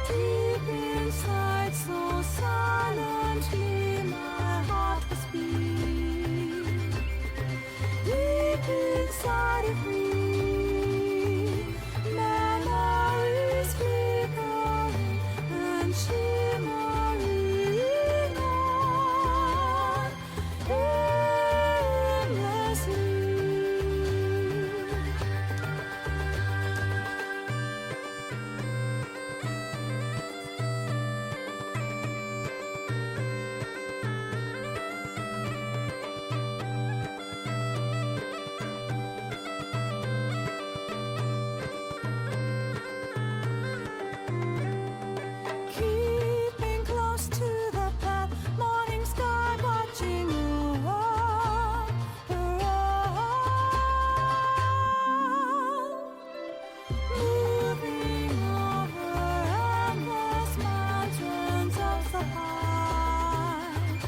Deep inside, so silently, my heart was beat. Deep inside of me, memories flickering and shimmering on aimlessly. Keeping close to the path, morning sky watching you around. Moving over endless mountains of the pine.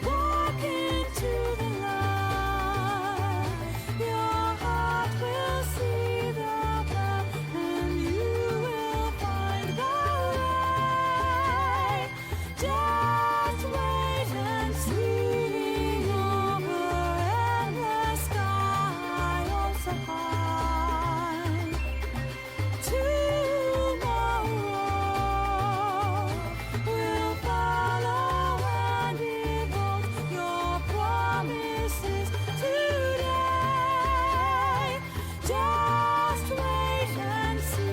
Walking to the light, your heart will see the path, and you will find the way. Just wait and see over endless sky also high. Tomorrow will follow and behold your promises today. Just wait and see.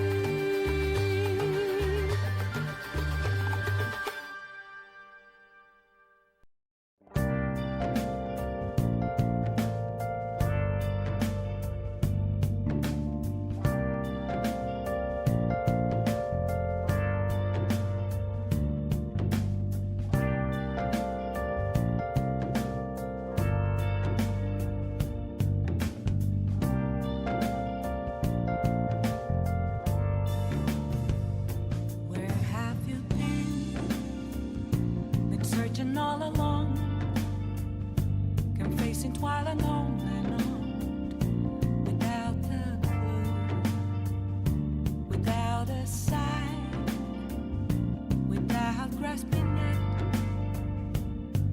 Where have you been searching all along, confessing twilight on and on, without a clue, without a sign, without grasping it,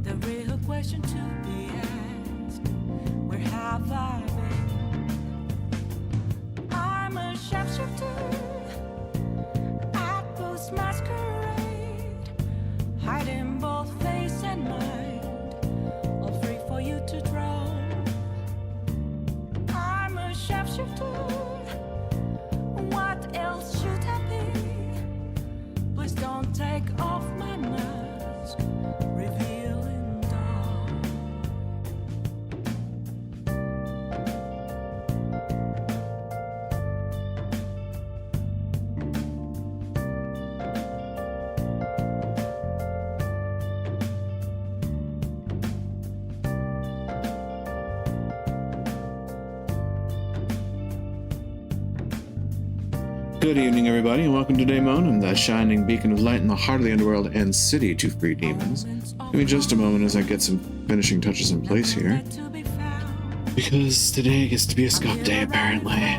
the real question to be asked, where have I been? I'm a sharpshooter at Post Masquerade, hiding both face and mind, all free for you to draw. I'm a sharpshooter, what else should I be? Please don't take off my mask, revealing dark. Good evening, everybody, and welcome to Daemon, the shining beacon of light in the heart of the underworld and city to free demons. Give me just a moment as I get some finishing touches in place here, because today gets to be a scuff day, apparently.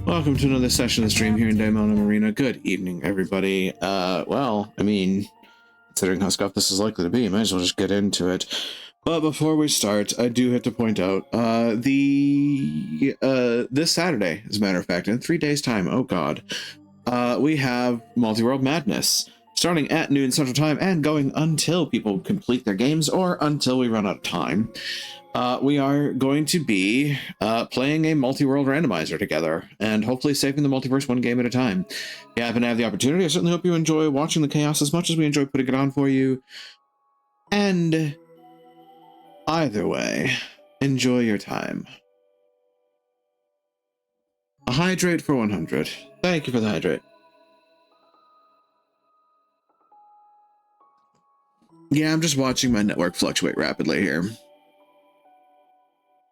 Welcome to another session of the stream here in Daemon Arena. Good evening, everybody. Well, I mean, considering how scuffed this is likely to be, might as well just get into it. But before we start, I do have to point out, this Saturday, as a matter of fact, in 3 days' time, oh god, we have Multi-World Madness, starting at noon Central Time and going until people complete their games or until we run out of time. We are going to be playing a multi-world randomizer together and hopefully saving the multiverse one game at a time. If you happen to have the opportunity, I certainly hope you enjoy watching the chaos as much as we enjoy putting it on for you. And either way, enjoy your time. A hydrate for 100. Thank you for the hydrate. Yeah, I'm just watching my network fluctuate rapidly here.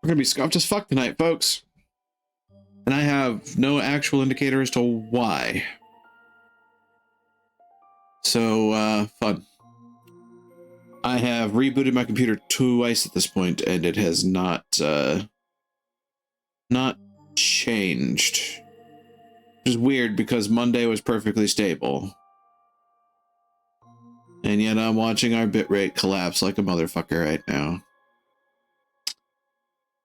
We're gonna be scuffed as fuck tonight, folks. And I have no actual indicator as to why. So, fun. I have rebooted my computer twice at this point, and it has not changed. Which is weird because Monday was perfectly stable. And yet I'm watching our bitrate collapse like a motherfucker right now.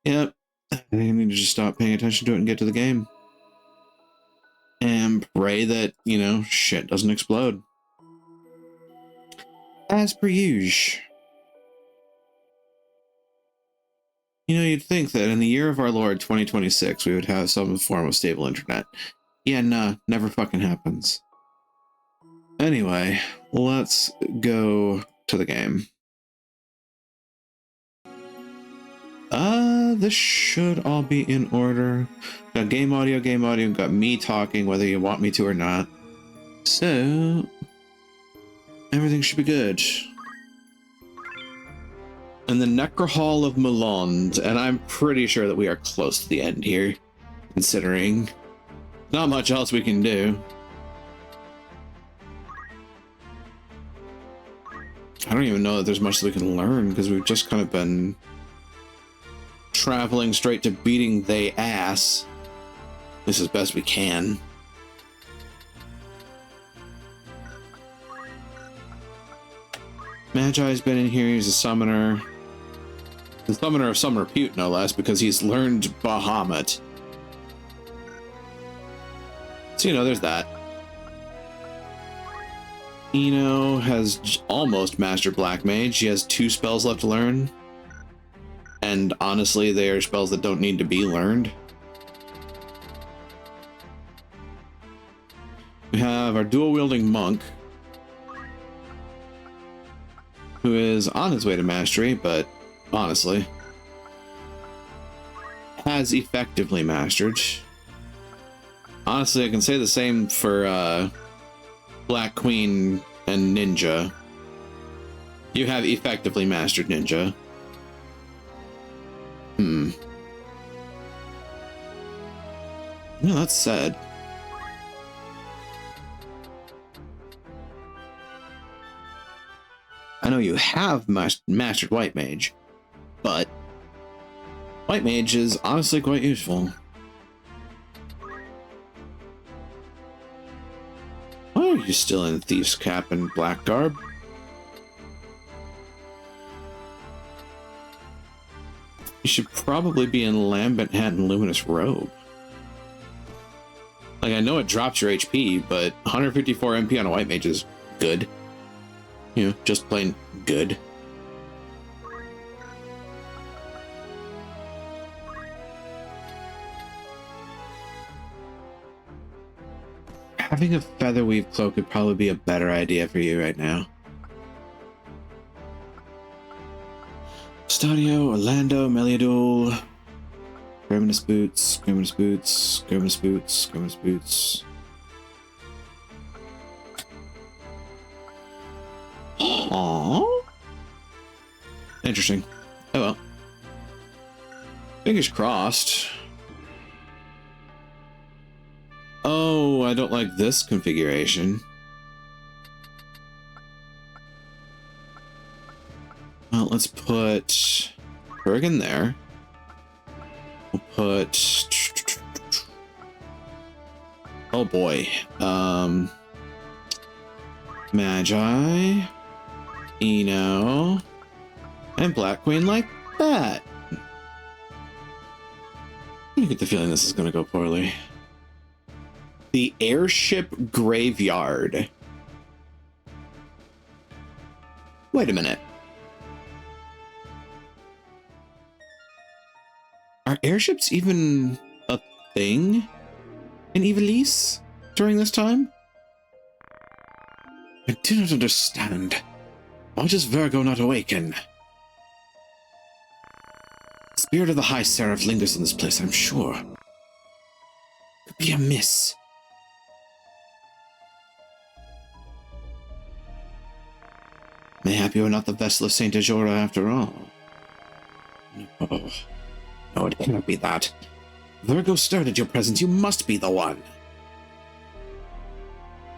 Yep. I need to just stop paying attention to it and get to the game. And pray that, you know, shit doesn't explode. As per usual. You know, you'd think that in the year of our Lord 2026, we would have some form of stable internet. Yeah, nah, never fucking happens. Anyway, let's go to the game. This should all be in order. Got game audio, got me talking, whether you want me to or not. So, everything should be good. And the Necrohol of Mullonde, and I'm pretty sure that we are close to the end here, considering not much else we can do. I don't even know that there's much that we can learn, because we've just kind of been traveling straight to beating they ass. At least as best we can. Magi's been in here, he's a summoner. The summoner of some repute, no less, because he's learned Bahamut. So, you know, there's that. Eno has almost mastered Black Mage. He has 2 spells left to learn. And honestly, they are spells that don't need to be learned. We have our dual-wielding monk, who is on his way to mastery, but honestly, has effectively mastered. Honestly, I can say the same for Black Queen and Ninja. You have effectively mastered Ninja. No, that's sad. I know you have mastered White Mage, but White Mage is honestly quite useful. Why are you still in Thief's Cap and Black Garb? You should probably be in Lambent Hat and Luminous Robe. Like, I know it drops your HP, but 154 MP on a White Mage is good. You know, just plain good. Having a Featherweave Cloak would probably be a better idea for you right now. Stadio, Orlando, Meliadul, Graminous Boots, Graminous Boots, Graminous Boots, Graminous Boots. Aww. Interesting. Oh well. Fingers crossed. Oh, I don't like this configuration. Well, let's put Bergen there. We'll put... Oh boy. Magi, Eno, and Black Queen like that. I get the feeling this is going to go poorly. The Airship Graveyard. Wait a minute. Are airships even a thing in Ivalice during this time? I do not understand. Why does Virgo not awaken? The spirit of the High Seraph lingers in this place, I'm sure. Could be a miss. Mayhap you are not the vessel of Saint Ajora after all. No. No, it cannot be that. Virgo stirred at your presence, you must be the one.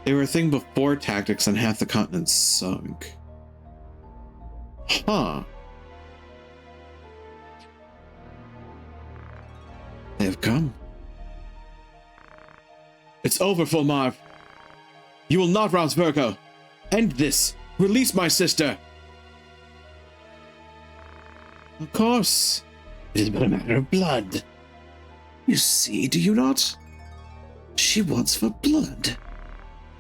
They were a thing before tactics and half the continent sunk. Huh. They have come. It's over, Fulmar. You will not rouse Virgo. End this. Release my sister. Of course. It is but a matter of blood. You see, do you not? She wants for blood.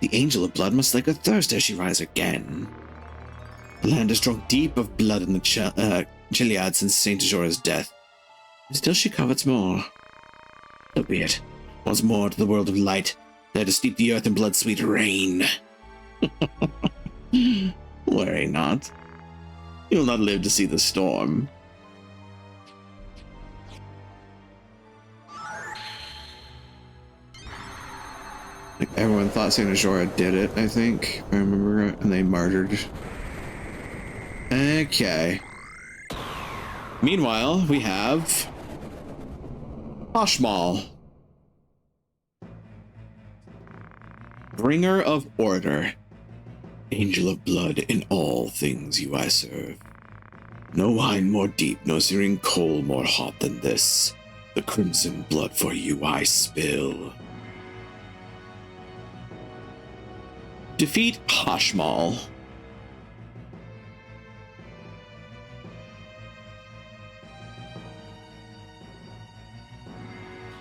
The angel of blood must slake her thirst as she rise again. The land has drunk deep of blood in the Chiliad since Saint Ajora's death. And still she covets more. So be it. Once more to the world of light, there to steep the earth in blood-sweet rain. Worry not. You'll not live to see the storm. Like, everyone thought Saint Ajora did it, I think, if I remember it, and they martyred. Okay. Meanwhile, we have Ashmal, bringer of order, angel of blood in all things you I serve. No wine more deep, no searing coal more hot than this. The crimson blood for you I spill. Defeat Hashmal.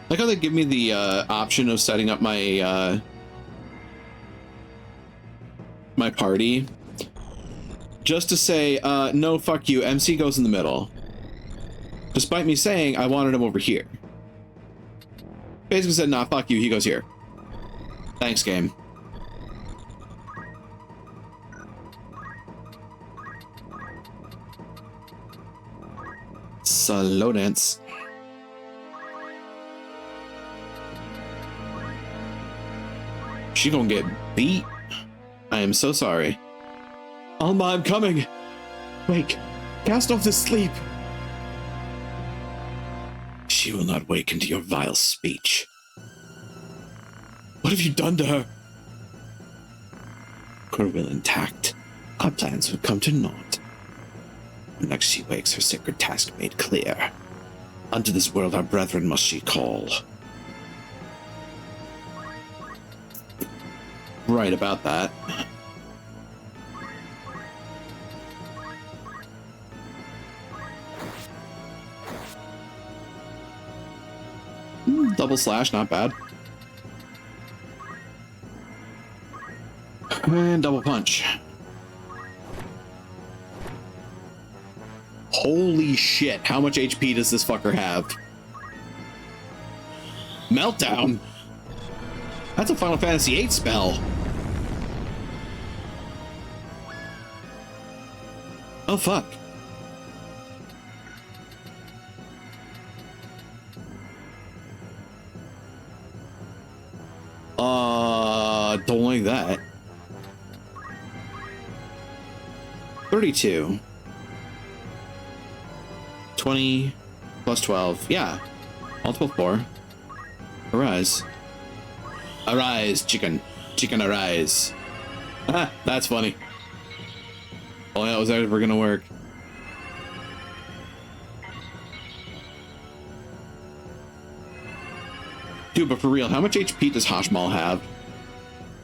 Like how they give me the option of setting up my my party, just to say, no, fuck you, MC goes in the middle. Despite me saying I wanted him over here. Basically said, nah, fuck you, he goes here. Thanks, game. Slow dance. She gonna get beat. I am so sorry. Alma, I'm coming. Wake. Cast off this sleep. She will not waken to your vile speech. What have you done to her? Her will intact. Our plans would come to naught. When next she wakes, her sacred task made clear. Unto this world our brethren must she call. Right about that. Double slash, not bad. And double punch. Holy shit, how much HP does this fucker have? Meltdown? That's a Final Fantasy VIII spell. Oh, fuck. Don't like that. 32. 20 plus 12. Yeah. Multiple 4. Arise. Arise, chicken. Chicken, arise. Ah, that's funny. Only that was ever gonna work. Dude, but for real, how much HP does Hashmal have?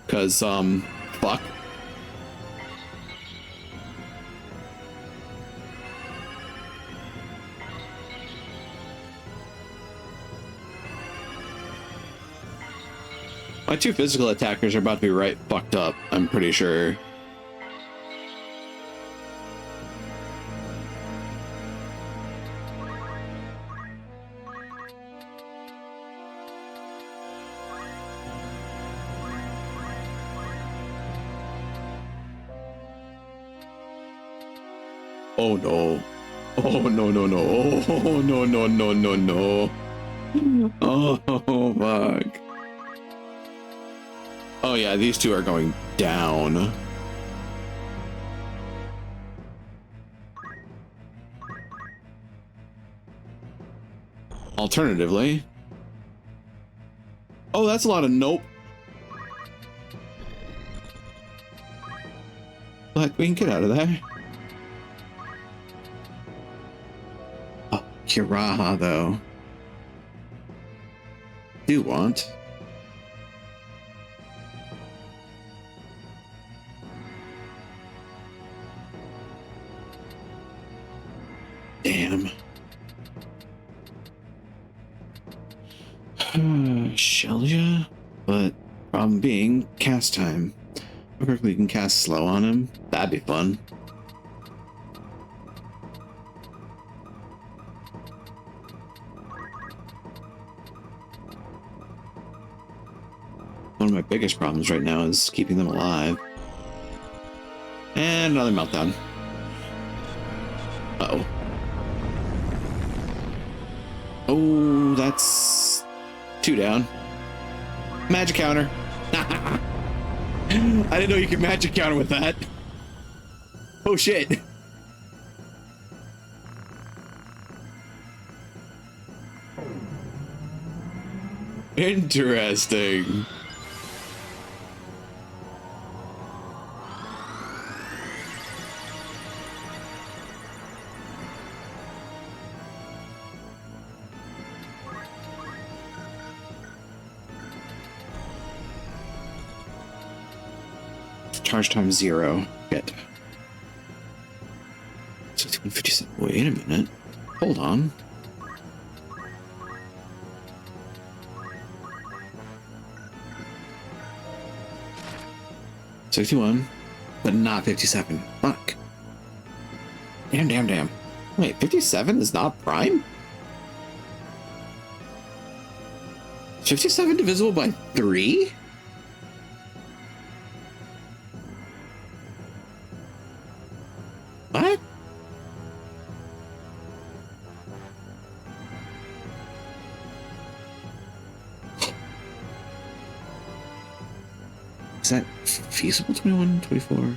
Cause, fuck. My two physical attackers are about to be right fucked up, I'm pretty sure. Oh no. Oh no no no. Oh no no no no no. Oh fuck. Oh yeah, these two are going down. Alternatively. Oh, that's a lot of nope. But we can get out of there. Oh, Kiraha though. Do want. But problem being, cast time. How quickly you can cast slow on him? That'd be fun. One of my biggest problems right now is keeping them alive. And another meltdown. Uh-oh. Oh, that's 2 down. Magic counter. I didn't know you could magic counter with that. Oh shit. Interesting. Charge time 0. Get. 6157. Wait a minute. Hold on. $61, but not 57. Fuck. Damn. Wait, 57 is not prime? 57 divisible by 3? What? Is that feasible? 21, 24?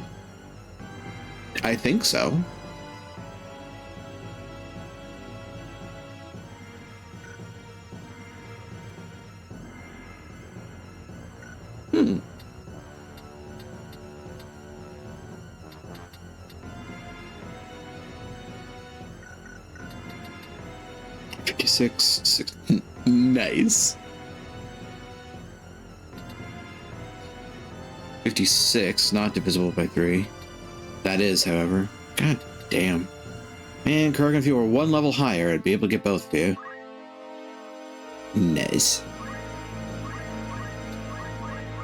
I think so. Hmm. Six. Nice. 56, not divisible by 3. That is, however. God damn. Man, Kurgan, if you were 1 level higher, I'd be able to get both of you. Nice.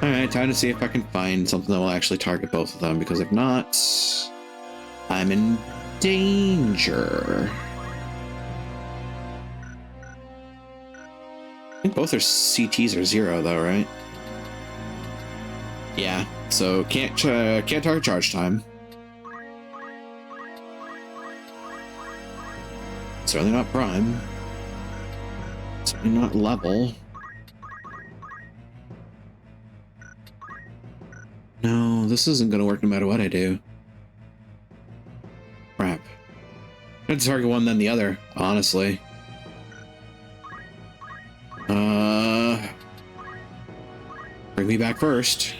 Alright, time to see if I can find something that will actually target both of them, because if not, I'm in danger. I think both their CTs are 0, though, right? Yeah, so can't target charge time. Certainly not prime. Certainly not level. No, this isn't gonna work no matter what I do. Crap. I'd target one then the other, honestly. Bring me back first.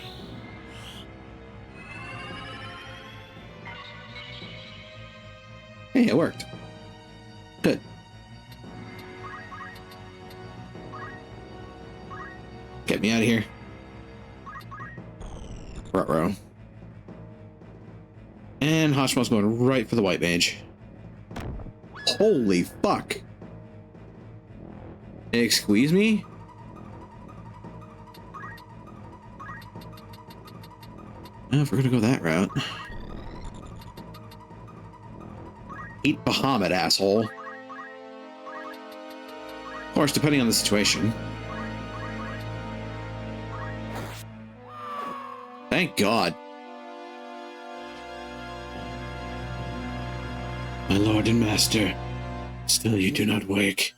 Hey, it worked. Good. Get me out of here. Ruh-roh. And Hashimo's going right for the white mage. Holy fuck. Excuse me? Well, if we're gonna go that route. Eat Bahamut, asshole. Of course, depending on the situation. Thank God. My lord and master, still you do not wake.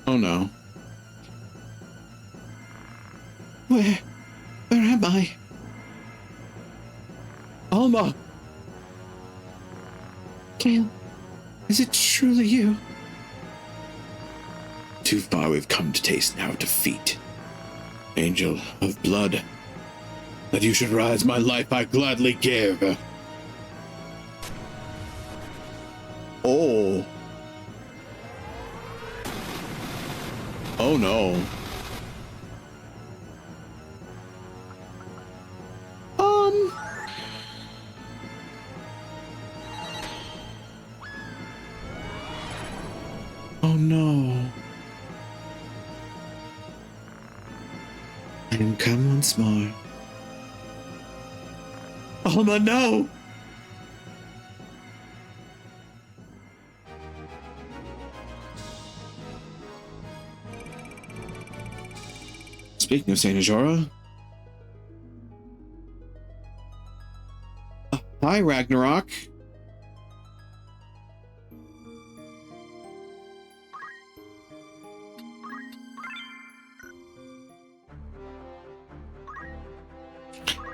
Oh no. Where am I? Alma! Cale, is it truly you? Too far we've come to taste now defeat. Angel of blood, that you should rise my life I gladly give. Oh. Oh no. Oh no. I am come once more. Alma, no! Speaking of Saint Ajora. Hi, Ragnarok.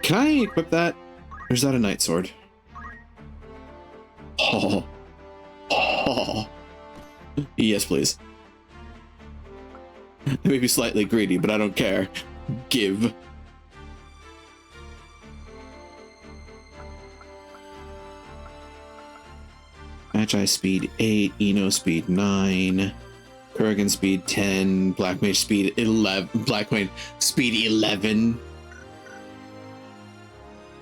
Can I equip that? Or is that a night sword? Oh. Oh. Yes, please. I may be slightly greedy, but I don't care. Give. Magi speed 8, Eno speed 9, Kurgan speed 10, Black Mage speed 11, Black Mage speed 11.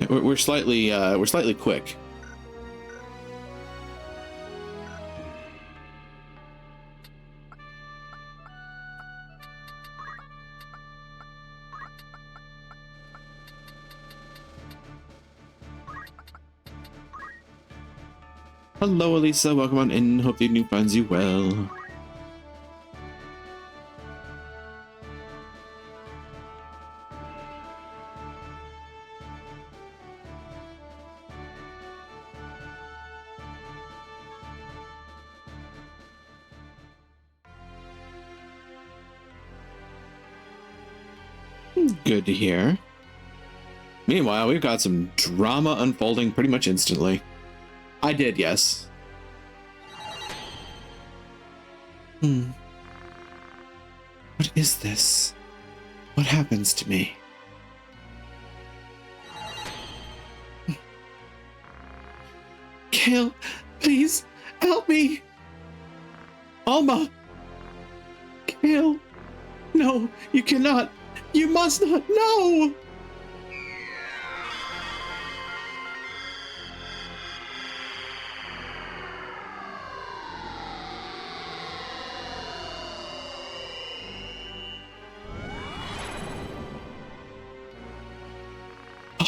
We're slightly quick. Hello, Elisa. Welcome on in. Hope the new finds you well. Good to hear. Meanwhile, we've got some drama unfolding pretty much instantly. I did, yes. What is this? What happens to me? Cale, please, help me! Alma! Cale! No, you cannot! You must not! No!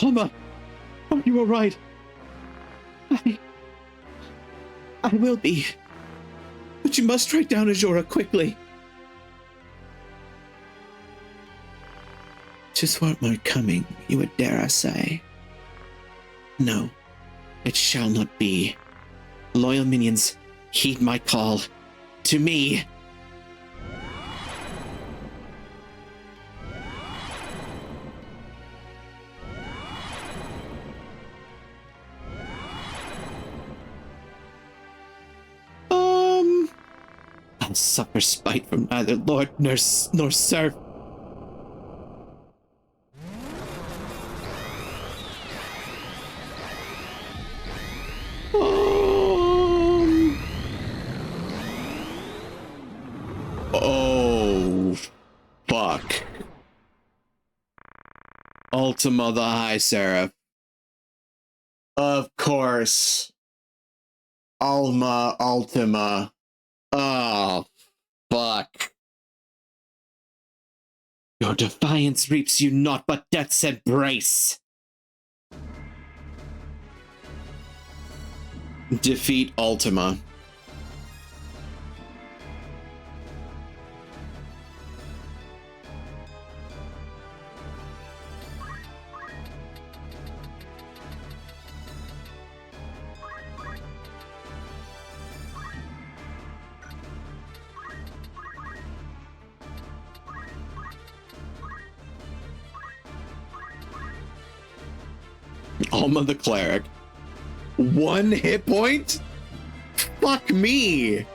Alma! Oh, you are right. I will be. But you must track down Ajora quickly. Just what my coming, you would dare I say. No, it shall not be. Loyal minions, heed my call. To me. I'll suffer spite from neither lord nor serf. Oh, fuck. Ultima the High Seraph. Of course. Alma Ultima. Oh, fuck. Your defiance reaps you naught but death's embrace. Defeat Ultima. Alma the Cleric. 1 hit point? Fuck me.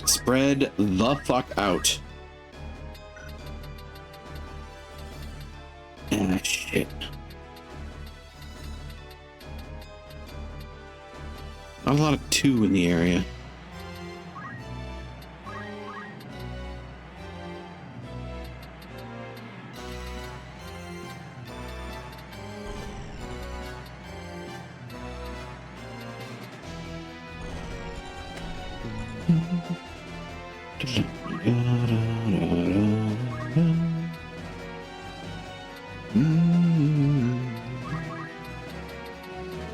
Spread the fuck out. Ah, shit. Not a lot of 2 in the area.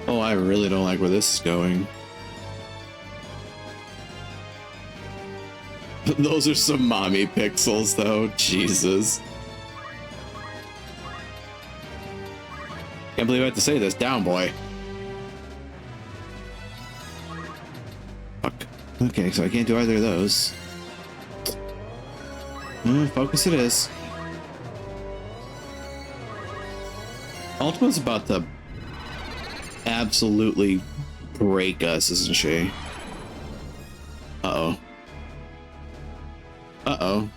Oh, I really don't like where this is going. Those are some mommy pixels, though. Jesus. Can't believe I have to say this. Down, boy. Fuck. Okay, so I can't do either of those. Focus it is. Ultima's about to absolutely break us, isn't she? Uh-oh. Uh-oh.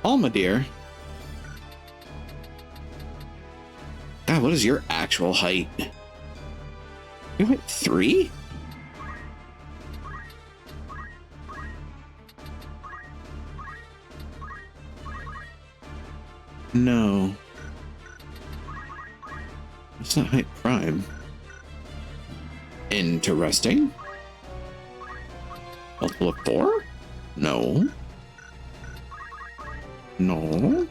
Alma, dear. God, what is your actual height? You're like 3? No. It's not height prime. Interesting. Multiple of 4? No. No.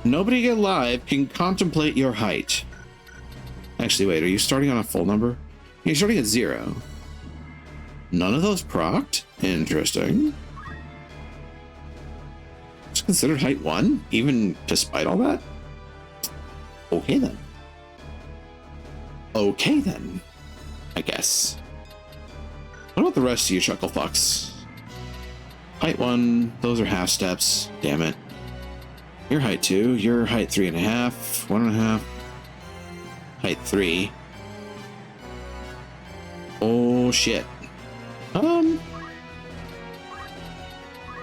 Nobody alive can contemplate your height. Actually, wait, are you starting on a full number? You're starting at 0. None of those procced? Interesting. It's considered height 1, even despite all that? Okay then. Okay then, I guess. What about the rest of you chuckle fucks? Height 1, those are half steps. Damn it. You're height 2, you're height 3.5, 1.5. Height 3. Oh shit.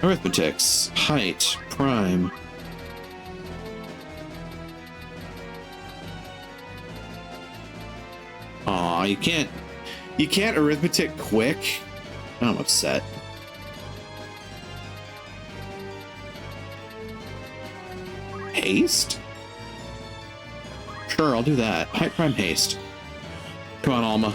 Arithmetics, height, prime. Aw, you can't arithmetic quick. I'm upset. Haste? Sure, I'll do that. Height prime haste. Come on, Alma.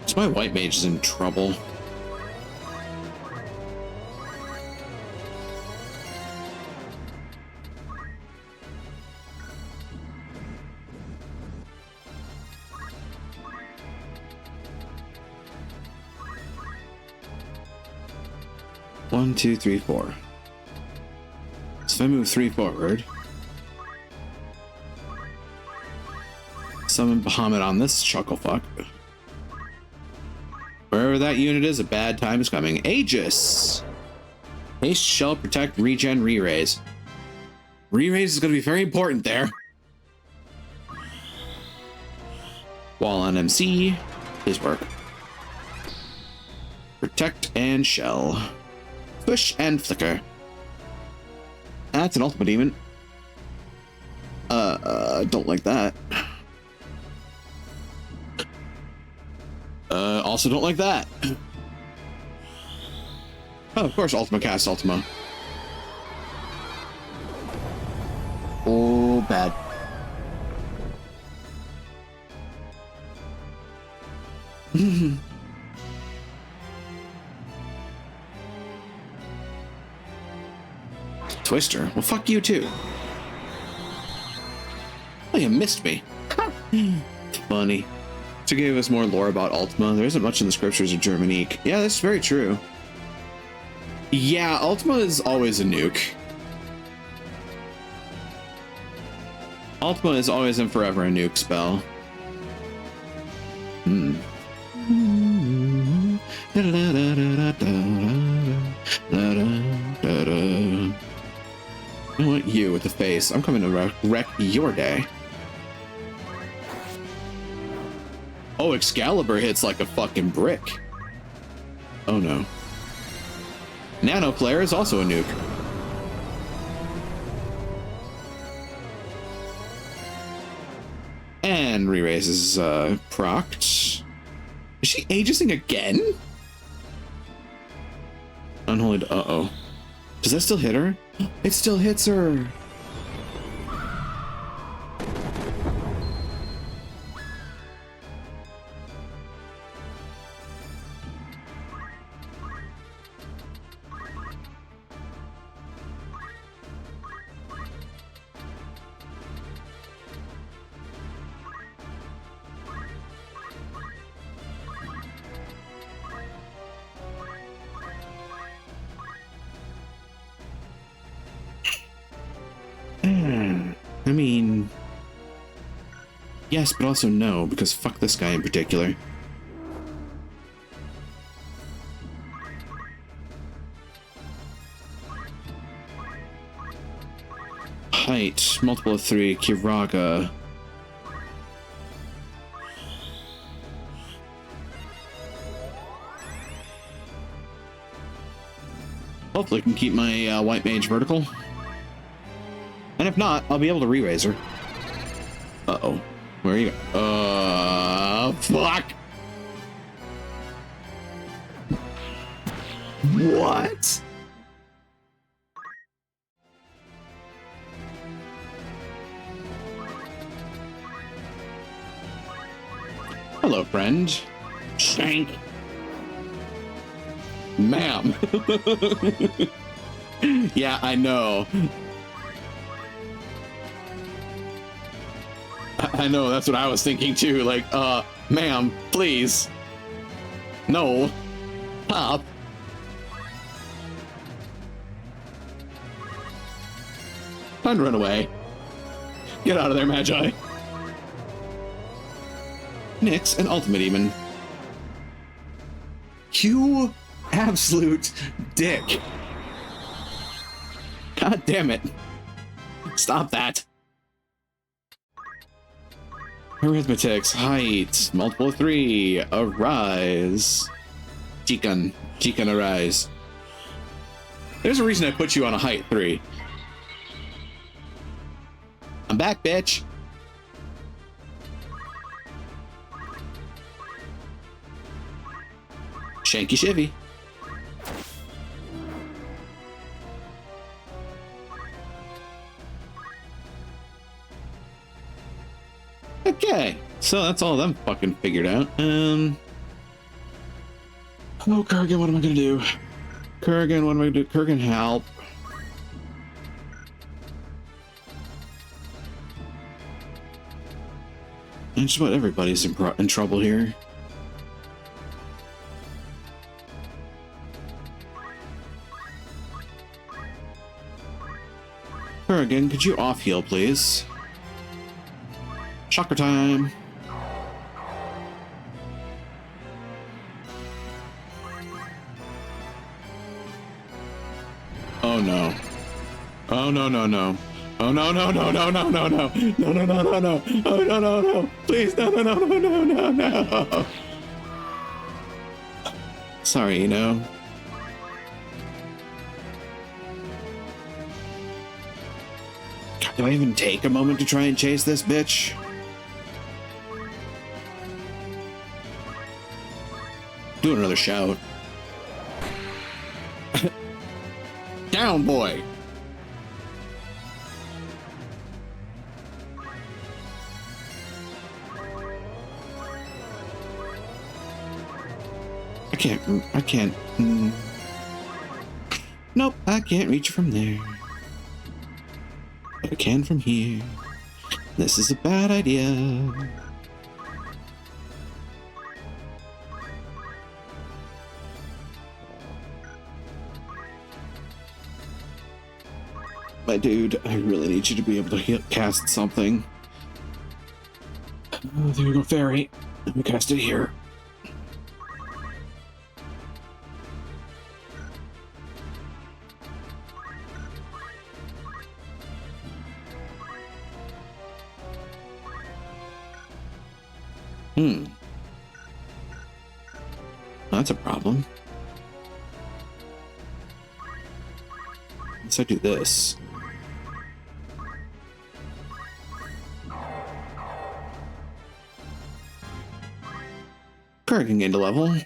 So my white mage is in trouble. One, two, three, 4. So if I move 3 forward, summon Bahamut on this chucklefuck. Wherever that unit is, a bad time is coming. Aegis! Haste shall protect, regen, re-raise. Re-raise is going to be very important there. Wall on MC. Please work. Protect and shell. Push and flicker. That's an ultimate demon. Don't like that. Also don't like that. Oh, of course, Ultima cast Ultima. Oh, bad. Twister? Well, fuck you too. Oh, you missed me. Funny. To give us more lore about Ultima, there isn't much in the scriptures of Germanique. Yeah, that's very true. Yeah, Ultima is always a nuke. Ultima is always and forever a nuke spell. I want you with the face. I'm coming to wreck your day. Oh, Excalibur hits like a fucking brick. Oh no. Nano player is also a nuke. And re-raises procced. Is she aegising again? Unholy. Uh-oh. Does that still hit her? It still hits her. I mean, yes, but also no, because fuck this guy in particular. Height, multiple of 3, Kiraga. Hopefully I can keep my white mage vertical. And if not, I'll be able to re-raise her. Uh-oh. Where are you? Fuck! What? Hello, friend. Shank. Ma'am. Yeah, I know. I know, that's what I was thinking too. Like, ma'am, please. No. Pop. Time to run away. Get out of there, Magi. Nyx, an ultimate demon. You absolute dick. God damn it. Stop that. Arithmetics, height, multiple of 3, arise. Chikan, arise. There's a reason I put you on a height 3. I'm back, bitch. Shanky shivy. Okay, so that's all of them fucking figured out. Oh, Kurgan, what am I gonna do? Kurgan, what am I gonna do? Kurgan, help. And just about everybody's in trouble here. Kurgan, could you off heal, please? Chakra time. Oh no. Oh no no no. Oh no no no no no no no. No no no no no. Oh no no no. Please no no no no no no no. Sorry, you know. God, do I even take a moment to try and chase this bitch? Do another shout. Down, boy. I can't. Nope, I can't reach from there. But I can from here. This is a bad idea. My dude, I really need you to be able to cast something. Oh, there we go, fairy. Let me cast it here. That's a problem. Let's do this. Kurgan gained a level.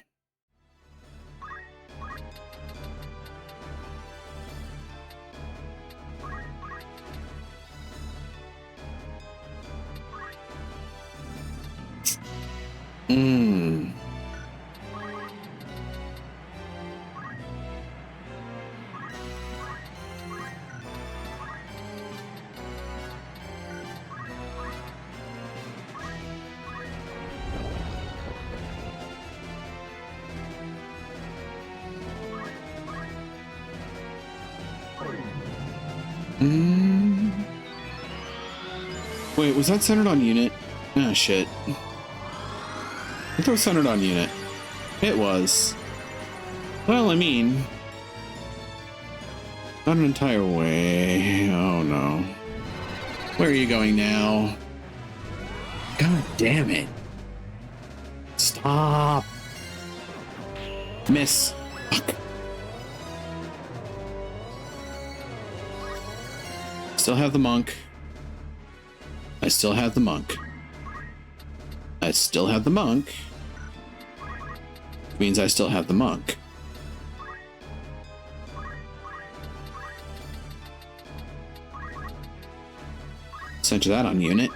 Wait, was that centered on unit? Ah, shit. I thought it was centered on unit. It was. Well, I mean, not an entire way. Oh no. Where are you going now? God damn it. Stop. Miss. Fuck. Still have the monk. I still have the monk. I still have the monk. Means I still have the monk. Center that on unit.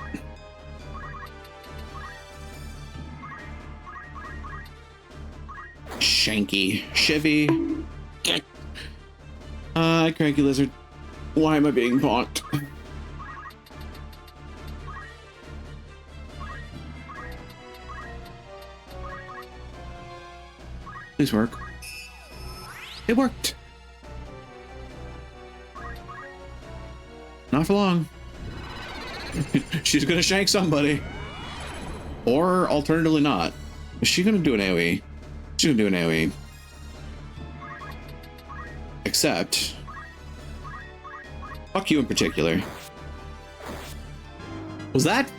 Shanky. Chivy. Cranky lizard. Why am I being bonked? Please work. It worked. Not for long. She's gonna shank somebody. Or alternatively not. Is she gonna do an AoE? She's gonna do an AoE. Except... fuck you in particular. Was that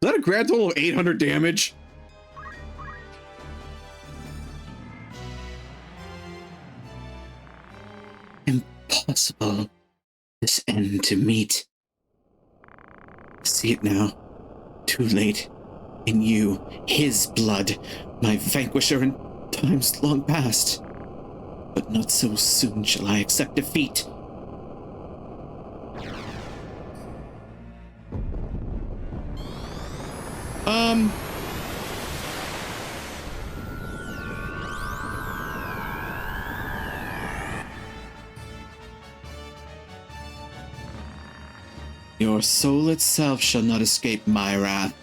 a grand total of 800 damage? Impossible. This end to meet. See it now. Too late. In you, his blood, my vanquisher in times long past. But not so soon shall I accept defeat. Your soul itself shall not escape my wrath.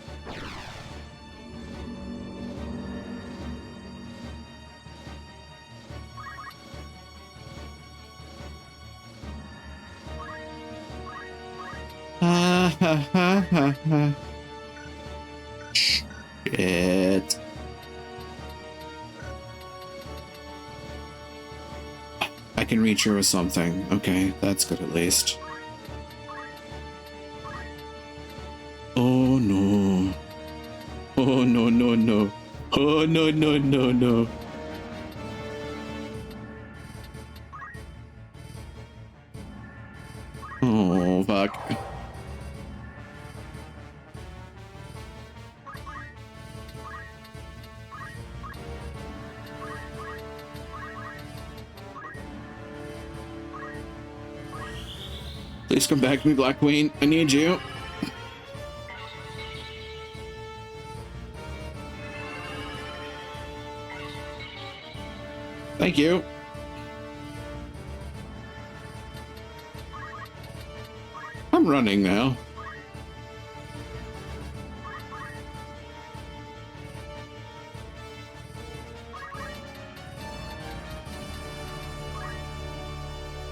Ha ha ha ha ha. Shit. I can reach her with something. Okay, that's good at least. Oh no. Oh no no no. Oh no no no no. Oh fuck. Please come back to me, Black Queen. I need you. Thank you. I'm running now.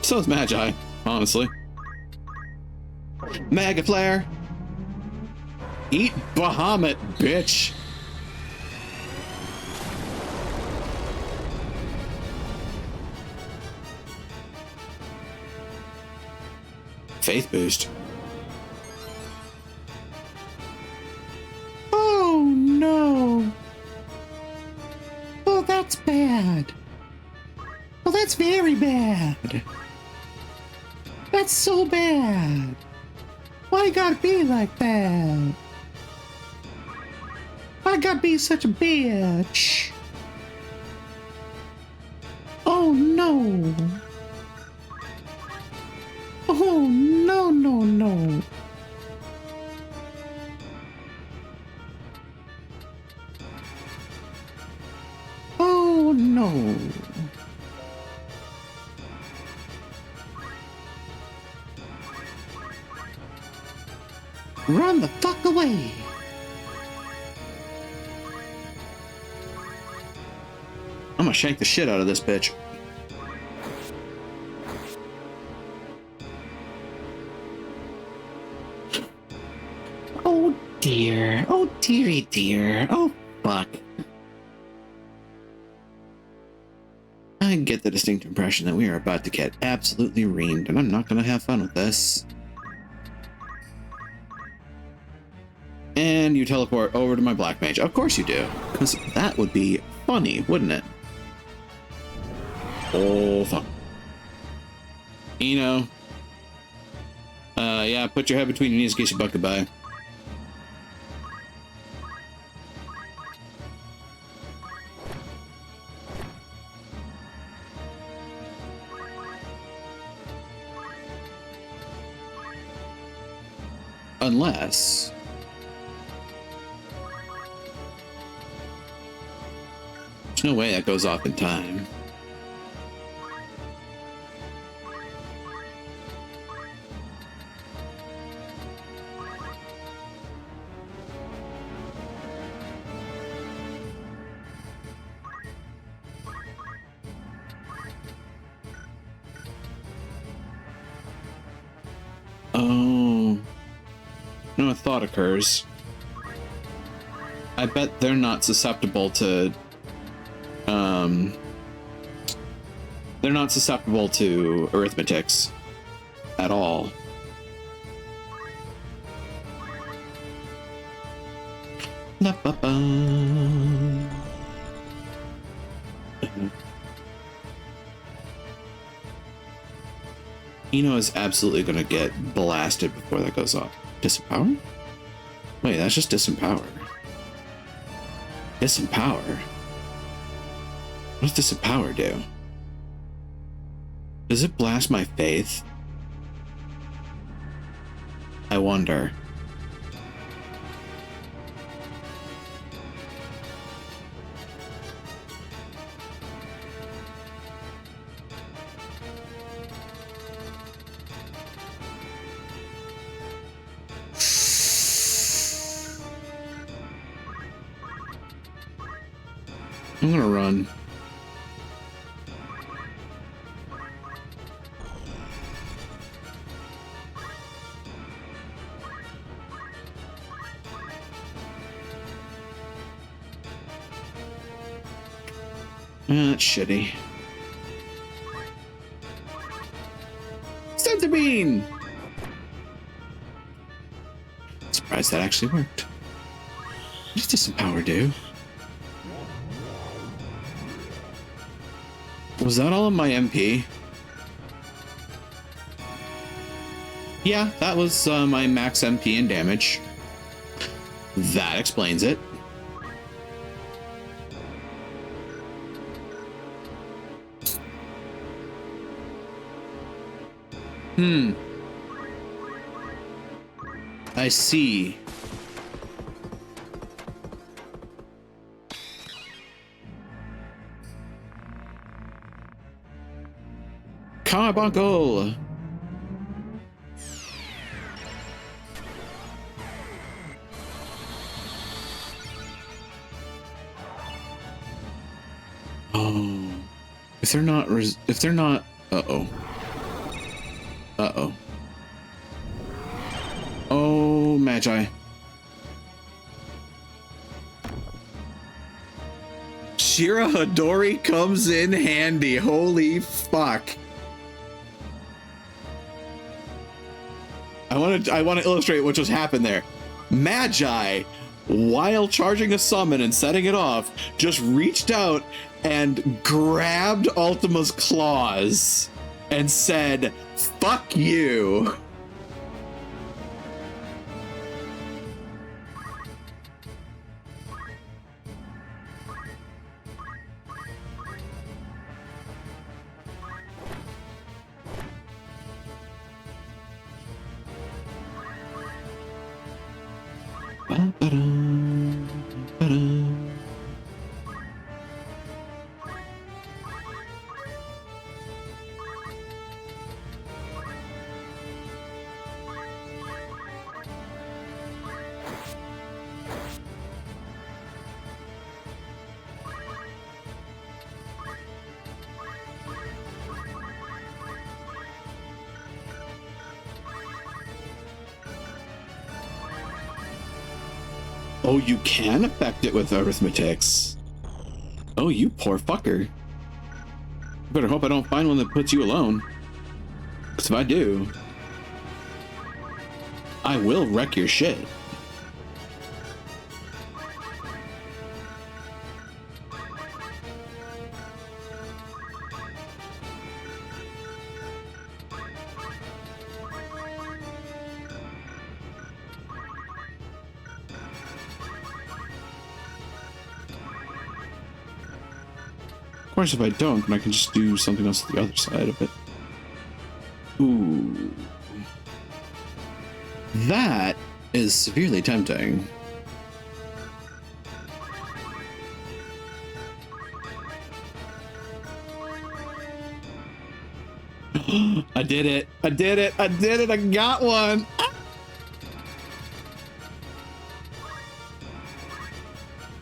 So is Magi, honestly. Mega Flare. Eat Bahamut, bitch. Faith boost. Oh no. Oh, that's bad. Oh, that's very bad. That's so bad. Why you gotta be like that? Why gotta be such a bitch? Oh no. Oh, no, no, no. Oh, no. Run the fuck away. I'm gonna shank the shit out of this bitch. Oh dear. Oh dearie dear. Oh fuck. I get the distinct impression that we are about to get absolutely reamed, and I'm not going to have fun with this. And you teleport over to my black mage. Of course you do, because that would be funny, wouldn't it? Oh, fuck. Yeah, put your head between your knees in case you buck goodbye. Unless... there's no way that goes off in time. Oh... no, a thought occurs. I bet they're not susceptible to... they're not susceptible to arithmetics at all. La ba ba. Eno is absolutely going to get blasted before that goes off. Disempower? Wait, that's just disempower. Disempower? What does disempower do? Does it blast my faith? I wonder. I'm gonna run. That's shitty. Center bean! Surprised that actually worked. What does disempower do? Was that all of my MP? Yeah, that was my max MP and damage. That explains it. I see. Carbuncle! Oh. If they're not uh-oh. Uh-oh. Oh, Magi. Shira Hadori comes in handy. Holy fuck. I want to illustrate what just happened there. Magi, while charging a summon and setting it off, just reached out and grabbed Ultima's claws and said, "Fuck you." Oh, you can affect it with arithmetics. Oh, you poor fucker. Better hope I don't find one that puts you alone. Because if I do, I will wreck your shit. Of course, if I don't, then I can just do something else to the other side of it. Ooh. That is severely tempting. I did it. I did it. I did it. I got one.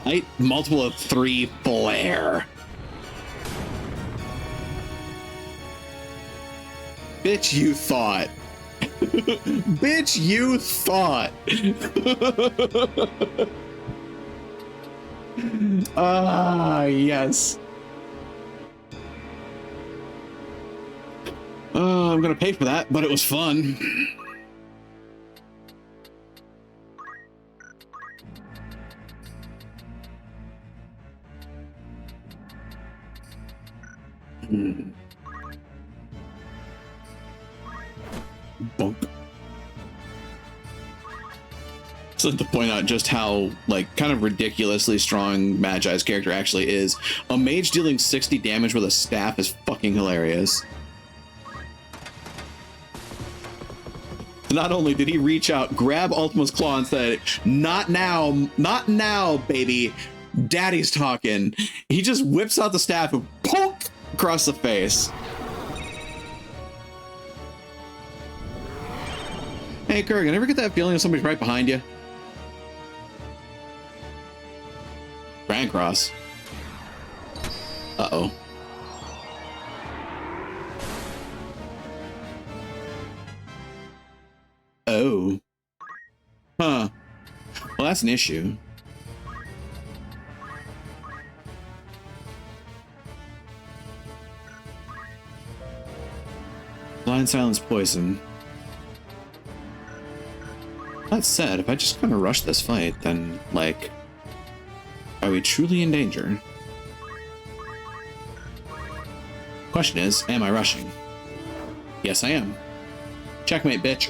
Height multiple of 3 flare. Bitch, you thought. Bitch, you thought. Ah, yes. I'm gonna pay for that, but it was fun. Bonk. So to point out just how, like, kind of ridiculously strong Magi's character actually is, a mage dealing 60 damage with a staff is fucking hilarious. Not only did he reach out, grab Ultima's claw and say, "Not now, not now, baby. Daddy's talking." He just whips out the staff and poke across the face. Hey, Kurgan, ever get that feeling that somebody's right behind you? Grand Cross. Uh-oh. Oh. Huh. Well, that's an issue. Blind silence poison. That said, if I just kind of rush this fight, then, like, are we truly in danger? Question is, am I rushing? Yes, I am. Checkmate, bitch.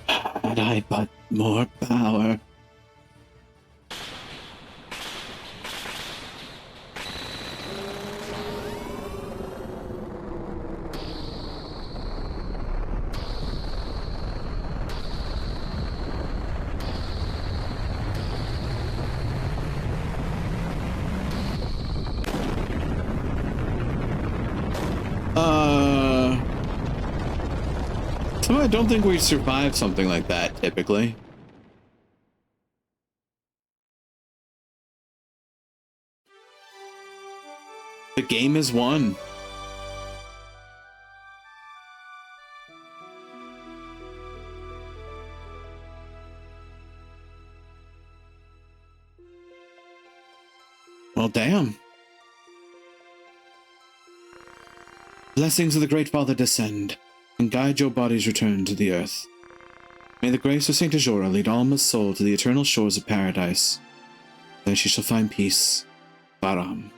Had I but more power. I don't think we survive something like that, typically. The game is won. Well, damn. Blessings of the Great Father descend, and guide your body's return to the earth. May the grace of Saint Ajora lead Alma's soul to the eternal shores of paradise. There she shall find peace. Varam.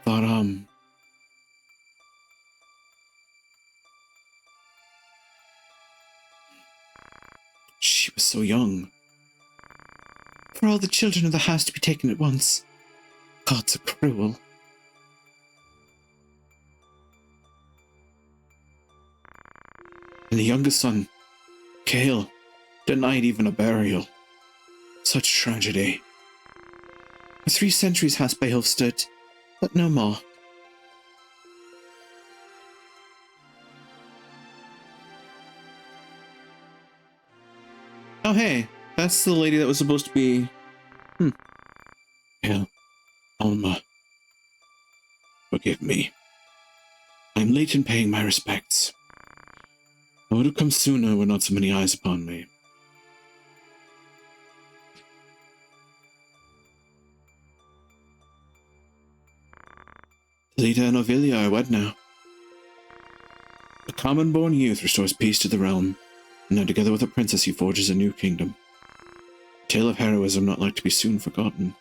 Varam. She was so young. For all the children of the house to be taken at once. Gods are cruel. And the youngest son, Cale, denied even a burial. Such tragedy. For 3 centuries has Beoulve stood, but no more. Oh hey, that's the lady that was supposed to be... Cale, Alma, forgive me. I'm late in paying my respects. I would have come sooner were not so many eyes upon me. Delita and Ovilia are wed now. The common-born youth restores peace to the realm, and now together with a princess he forges a new kingdom. A tale of heroism not like to be soon forgotten.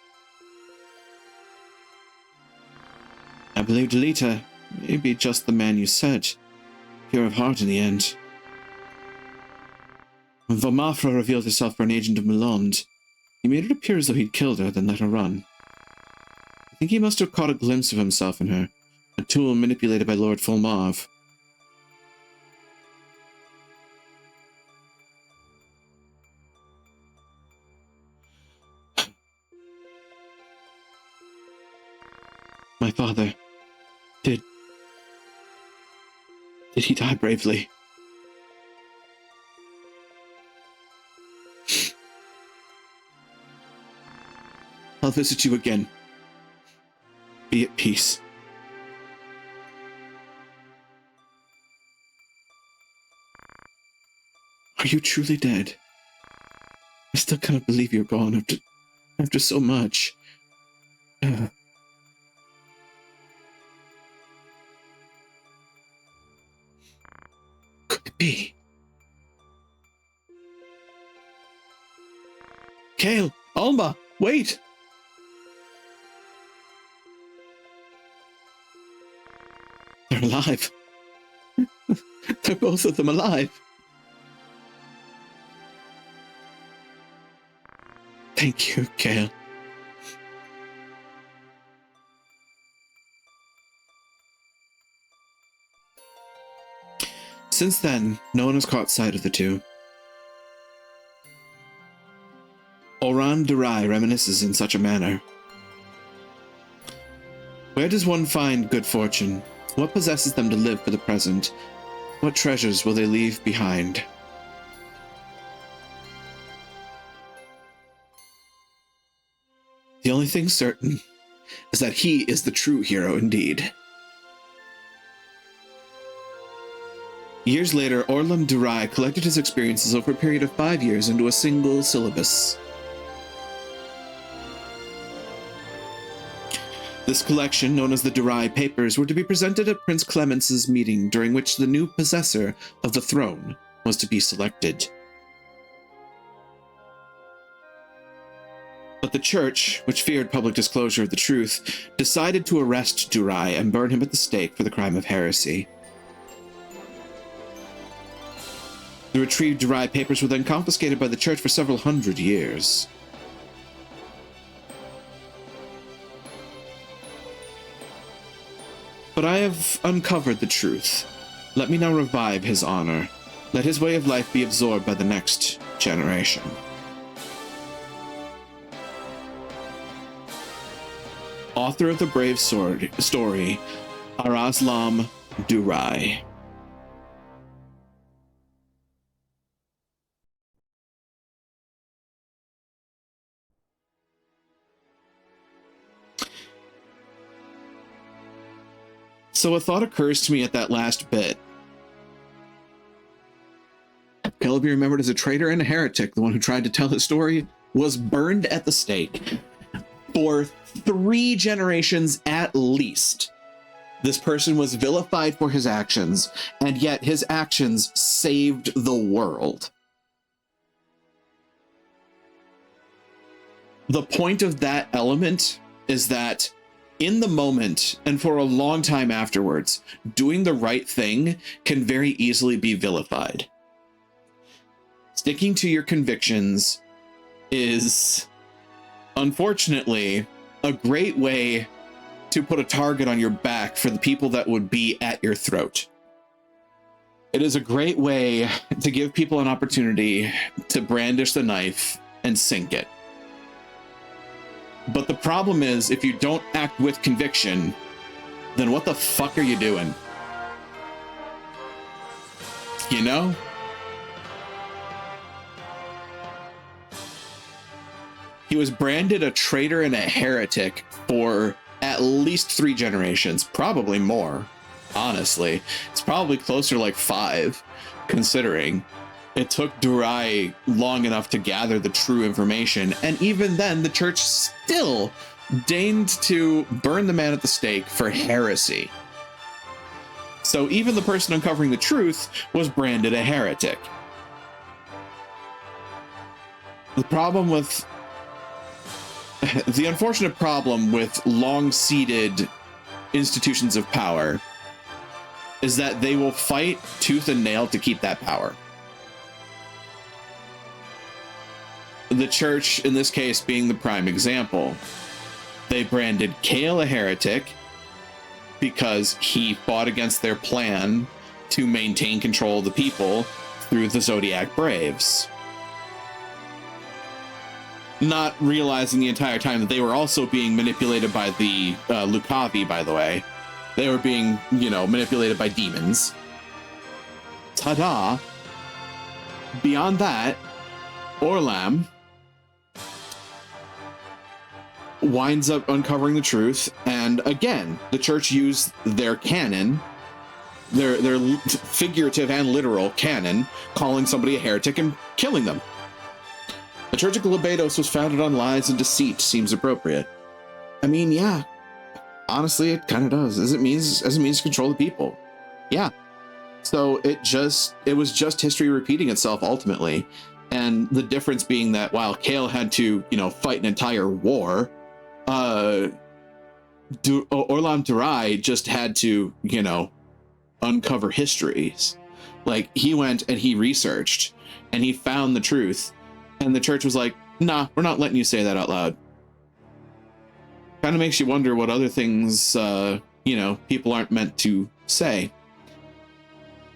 I believe Delita may be just the man you said, pure of heart in the end. When Vomafra revealed herself for an agent of Mullonde, he made it appear as though he'd killed her, then let her run. I think he must have caught a glimpse of himself in her, a tool manipulated by Lord Fulmarv. My father, did he die bravely? I'll visit you again. Be at peace. Are you truly dead? I still cannot believe you're gone after so much. Could it be? Cale! Alma! Wait! They're alive. They're both of them alive. Thank you, Cale. Since then, no one has caught sight of the two. Oran Durai reminisces in such a manner. Where does one find good fortune? What possesses them to live for the present? What treasures will they leave behind? The only thing certain is that he is the true hero indeed. Years later, Orlan Durai collected his experiences over a period of 5 years into a single syllabus. This collection, known as the Durai Papers, were to be presented at Prince Clemence's meeting, during which the new possessor of the throne was to be selected. But the church, which feared public disclosure of the truth, decided to arrest Durai and burn him at the stake for the crime of heresy. The retrieved Durai papers were then confiscated by the church for several hundred years. But I have uncovered the truth. Let me now revive his honor. Let his way of life be absorbed by the next generation. Author of the brave story, Araslam Durai. So a thought occurs to me at that last bit. Cale be remembered as a traitor and a heretic. The one who tried to tell his story was burned at the stake. For 3 generations at least, this person was vilified for his actions, and yet his actions saved the world. The point of that element is that in the moment, and for a long time afterwards, doing the right thing can very easily be vilified. Sticking to your convictions is, unfortunately, a great way to put a target on your back for the people that would be at your throat. It is a great way to give people an opportunity to brandish the knife and sink it. But the problem is, if you don't act with conviction, then what the fuck are you doing? You know? He was branded a traitor and a heretic for at least 3 generations, probably more, honestly. It's probably closer to like 5. considering it took Durai long enough to gather the true information, and even then the church still deigned to burn the man at the stake for heresy. So even the person uncovering the truth was branded a heretic. The unfortunate problem with long-seated institutions of power is that they will fight tooth and nail to keep that power. The church, in this case, being the prime example. They branded Cale a heretic because he fought against their plan to maintain control of the people through the Zodiac Braves. Not realizing the entire time that they were also being manipulated by the Lucavi, by the way. They were being, manipulated by demons. Ta-da! Beyond that, Orlam winds up uncovering the truth, and again, the church used their canon, their figurative and literal canon, calling somebody a heretic and killing them. The Church of Glebedos was founded on lies and deceit. Seems appropriate. I mean, yeah. Honestly, it kind of does, as it means to control the people. Yeah. So it was just history repeating itself ultimately. And the difference being that while Cale had to, fight an entire war, Orlam Durai just had to, uncover histories. Like, he went and he researched and he found the truth. And the church was like, nah, we're not letting you say that out loud. Kind of makes you wonder what other things, people aren't meant to say.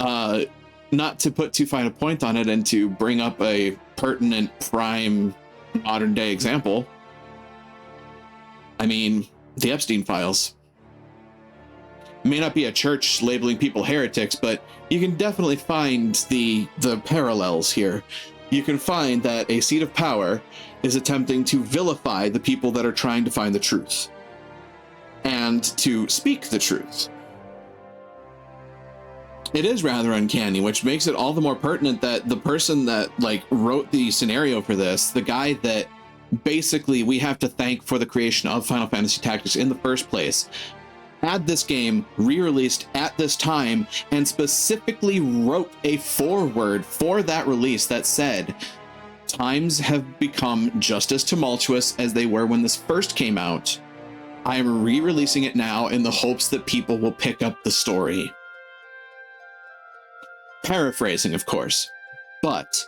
Not to put too fine a point on it and to bring up a pertinent prime modern day example. I mean, the Epstein files. It may not be a church labeling people heretics, but you can definitely find the parallels here. You can find that a seat of power is attempting to vilify the people that are trying to find the truth and to speak the truth. It is rather uncanny, which makes it all the more pertinent that the person that wrote the scenario for this, the guy that basically we have to thank for the creation of Final Fantasy Tactics in the first place, had this game re-released at this time and specifically wrote a foreword for that release that said, times have become just as tumultuous as they were when this first came out. I am re-releasing it now in the hopes that people will pick up the story. Paraphrasing, of course, but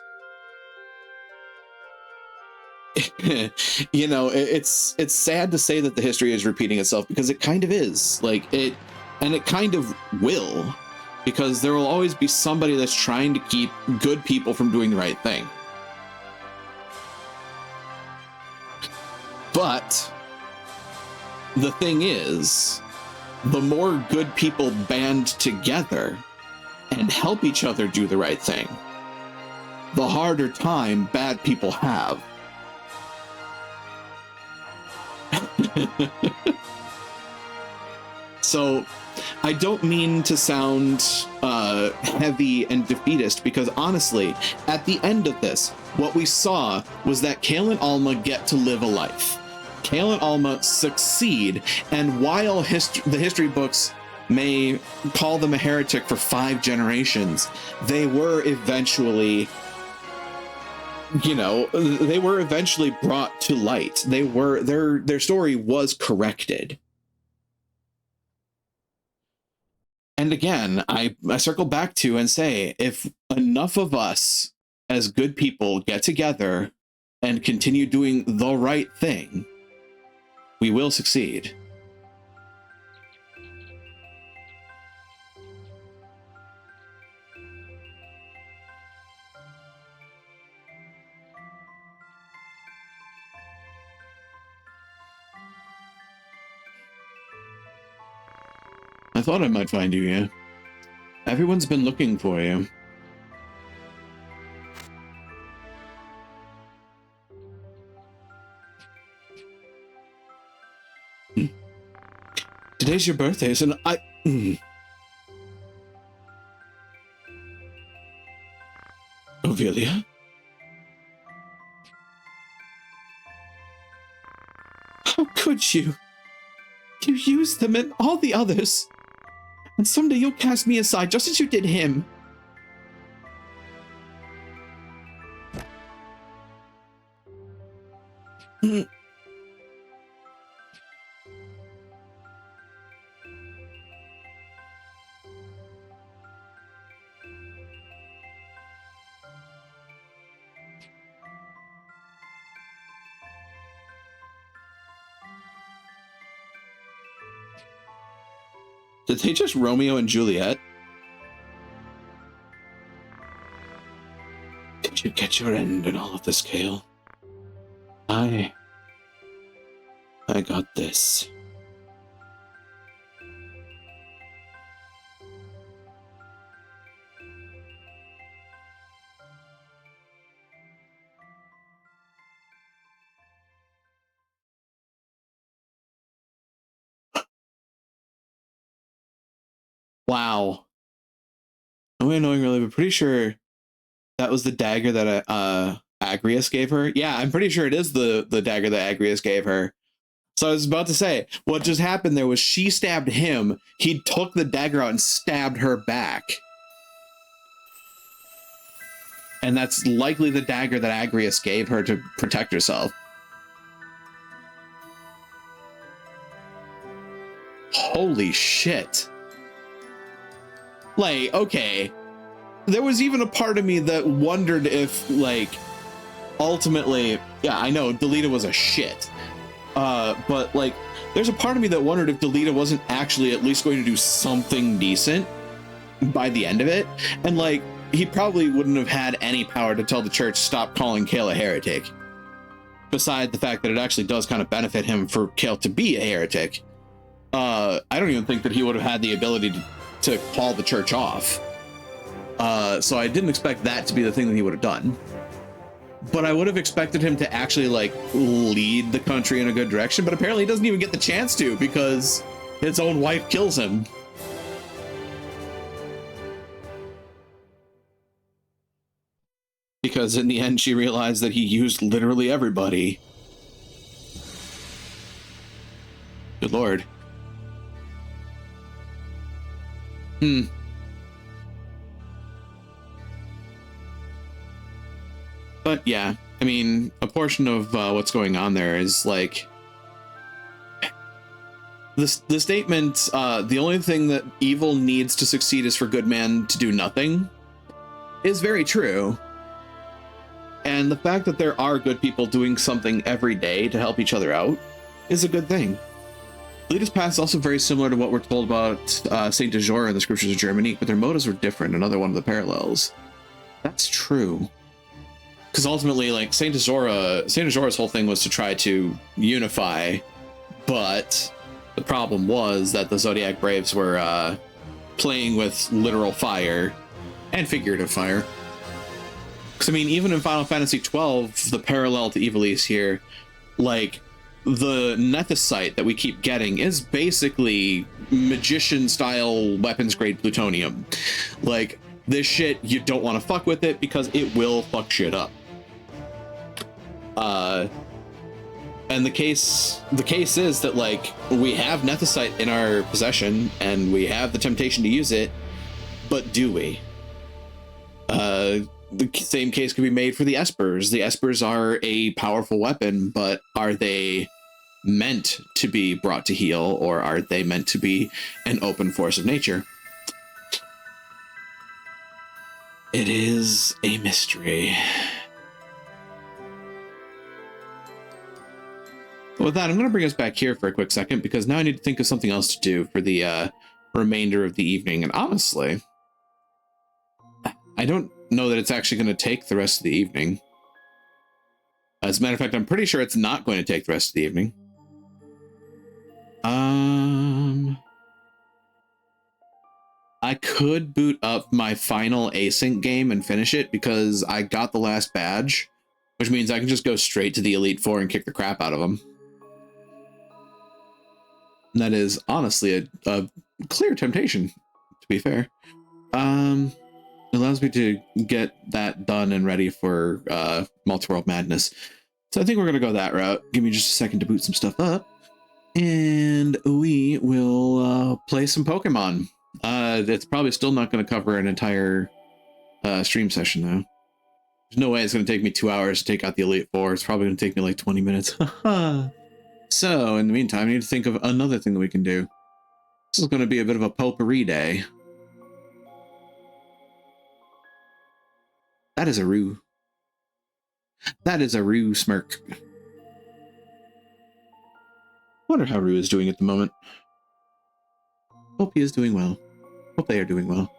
it's sad to say that the history is repeating itself, because it kind of is. It kind of will, because there will always be somebody that's trying to keep good people from doing the right thing. But the thing is, the more good people band together and help each other do the right thing, the harder time bad people have. So I don't mean to sound heavy and defeatist, because honestly, at the end of this, what we saw was that Cale and Alma get to live a life. Cale and Alma succeed, and while the history books may call them a heretic for 5 generations, they were eventually brought to light. Their story was corrected. And again, I circle back to and say, if enough of us as good people get together and continue doing the right thing, we will succeed. I thought I might find you here. Everyone's been looking for you. Today's your birthday, and Corvelia? How could you? You used them and all the others. And someday you'll cast me aside just as you did him. Did they just Romeo and Juliet? Did you get your end in all of this, Cale? I got this. Wow. I'm annoying really, but pretty sure that was the dagger that Agrius gave her. Yeah, I'm pretty sure it is the dagger that Agrius gave her. So I was about to say, what just happened there was she stabbed him, he took the dagger out and stabbed her back. And that's likely the dagger that Agrius gave her to protect herself. Holy shit. Like, okay. There was even a part of me that wondered if, like, ultimately, yeah, I know Delita was a shit. But, like, there's a part of me that wondered if Delita wasn't actually at least going to do something decent by the end of it. And, like, he probably wouldn't have had any power to tell the church stop calling Cale a heretic. Beside the fact that it actually does kind of benefit him for Cale to be a heretic. I don't even think that he would have had the ability to call the church off. So I didn't expect that to be the thing that he would have done. But I would have expected him to actually, like, lead the country in a good direction, but apparently he doesn't even get the chance to because his own wife kills him. Because in the end, she realized that he used literally everybody. Good Lord. But yeah, I mean, a portion of what's going on there is like the statement, the only thing that evil needs to succeed is for good man to do nothing, is very true. And the fact that there are good people doing something every day to help each other out is a good thing. Delita's past is also very similar to what we're told about Saint Dejora in the Scriptures of Germany, but their motives were different. Another one of the parallels. That's true. Because ultimately, like, Saint Dejora's whole thing was to try to unify, but the problem was that the Zodiac Braves were playing with literal fire and figurative fire. Because, I mean, even in Final Fantasy XII, the parallel to Ivalice here, like, the Nethicite that we keep getting is basically magician-style weapons-grade plutonium. Like, this shit, you don't want to fuck with it because it will fuck shit up. And the case is that, like, we have Nethicite in our possession and we have the temptation to use it, but do we? The same case could be made for the Espers. The Espers are a powerful weapon, but are they meant to be brought to heel, or are they meant to be an open force of nature? It is a mystery. With that, I'm going to bring us back here for a quick second, because now I need to think of something else to do for the remainder of the evening. And honestly, I don't know that it's actually going to take the rest of the evening. As a matter of fact, I'm pretty sure it's not going to take the rest of the evening. I could boot up my final async game and finish it because I got the last badge, which means I can just go straight to the Elite Four and kick the crap out of them. And that is honestly a clear temptation, to be fair. 11 allows me to get that done and ready for Multi-World Madness. So I think we're going to go that route. Give me just a second to boot some stuff up. And we will play some Pokemon. It's probably still not going to cover an entire stream session, though. There's no way it's going to take me 2 hours to take out the Elite Four. It's probably going to take me like 20 minutes. So, in the meantime, I need to think of another thing that we can do. This is going to be a bit of a potpourri day. That is a Roo. That is a Roo smirk. I wonder how Roo is doing at the moment. Hope he is doing well. Hope they are doing well.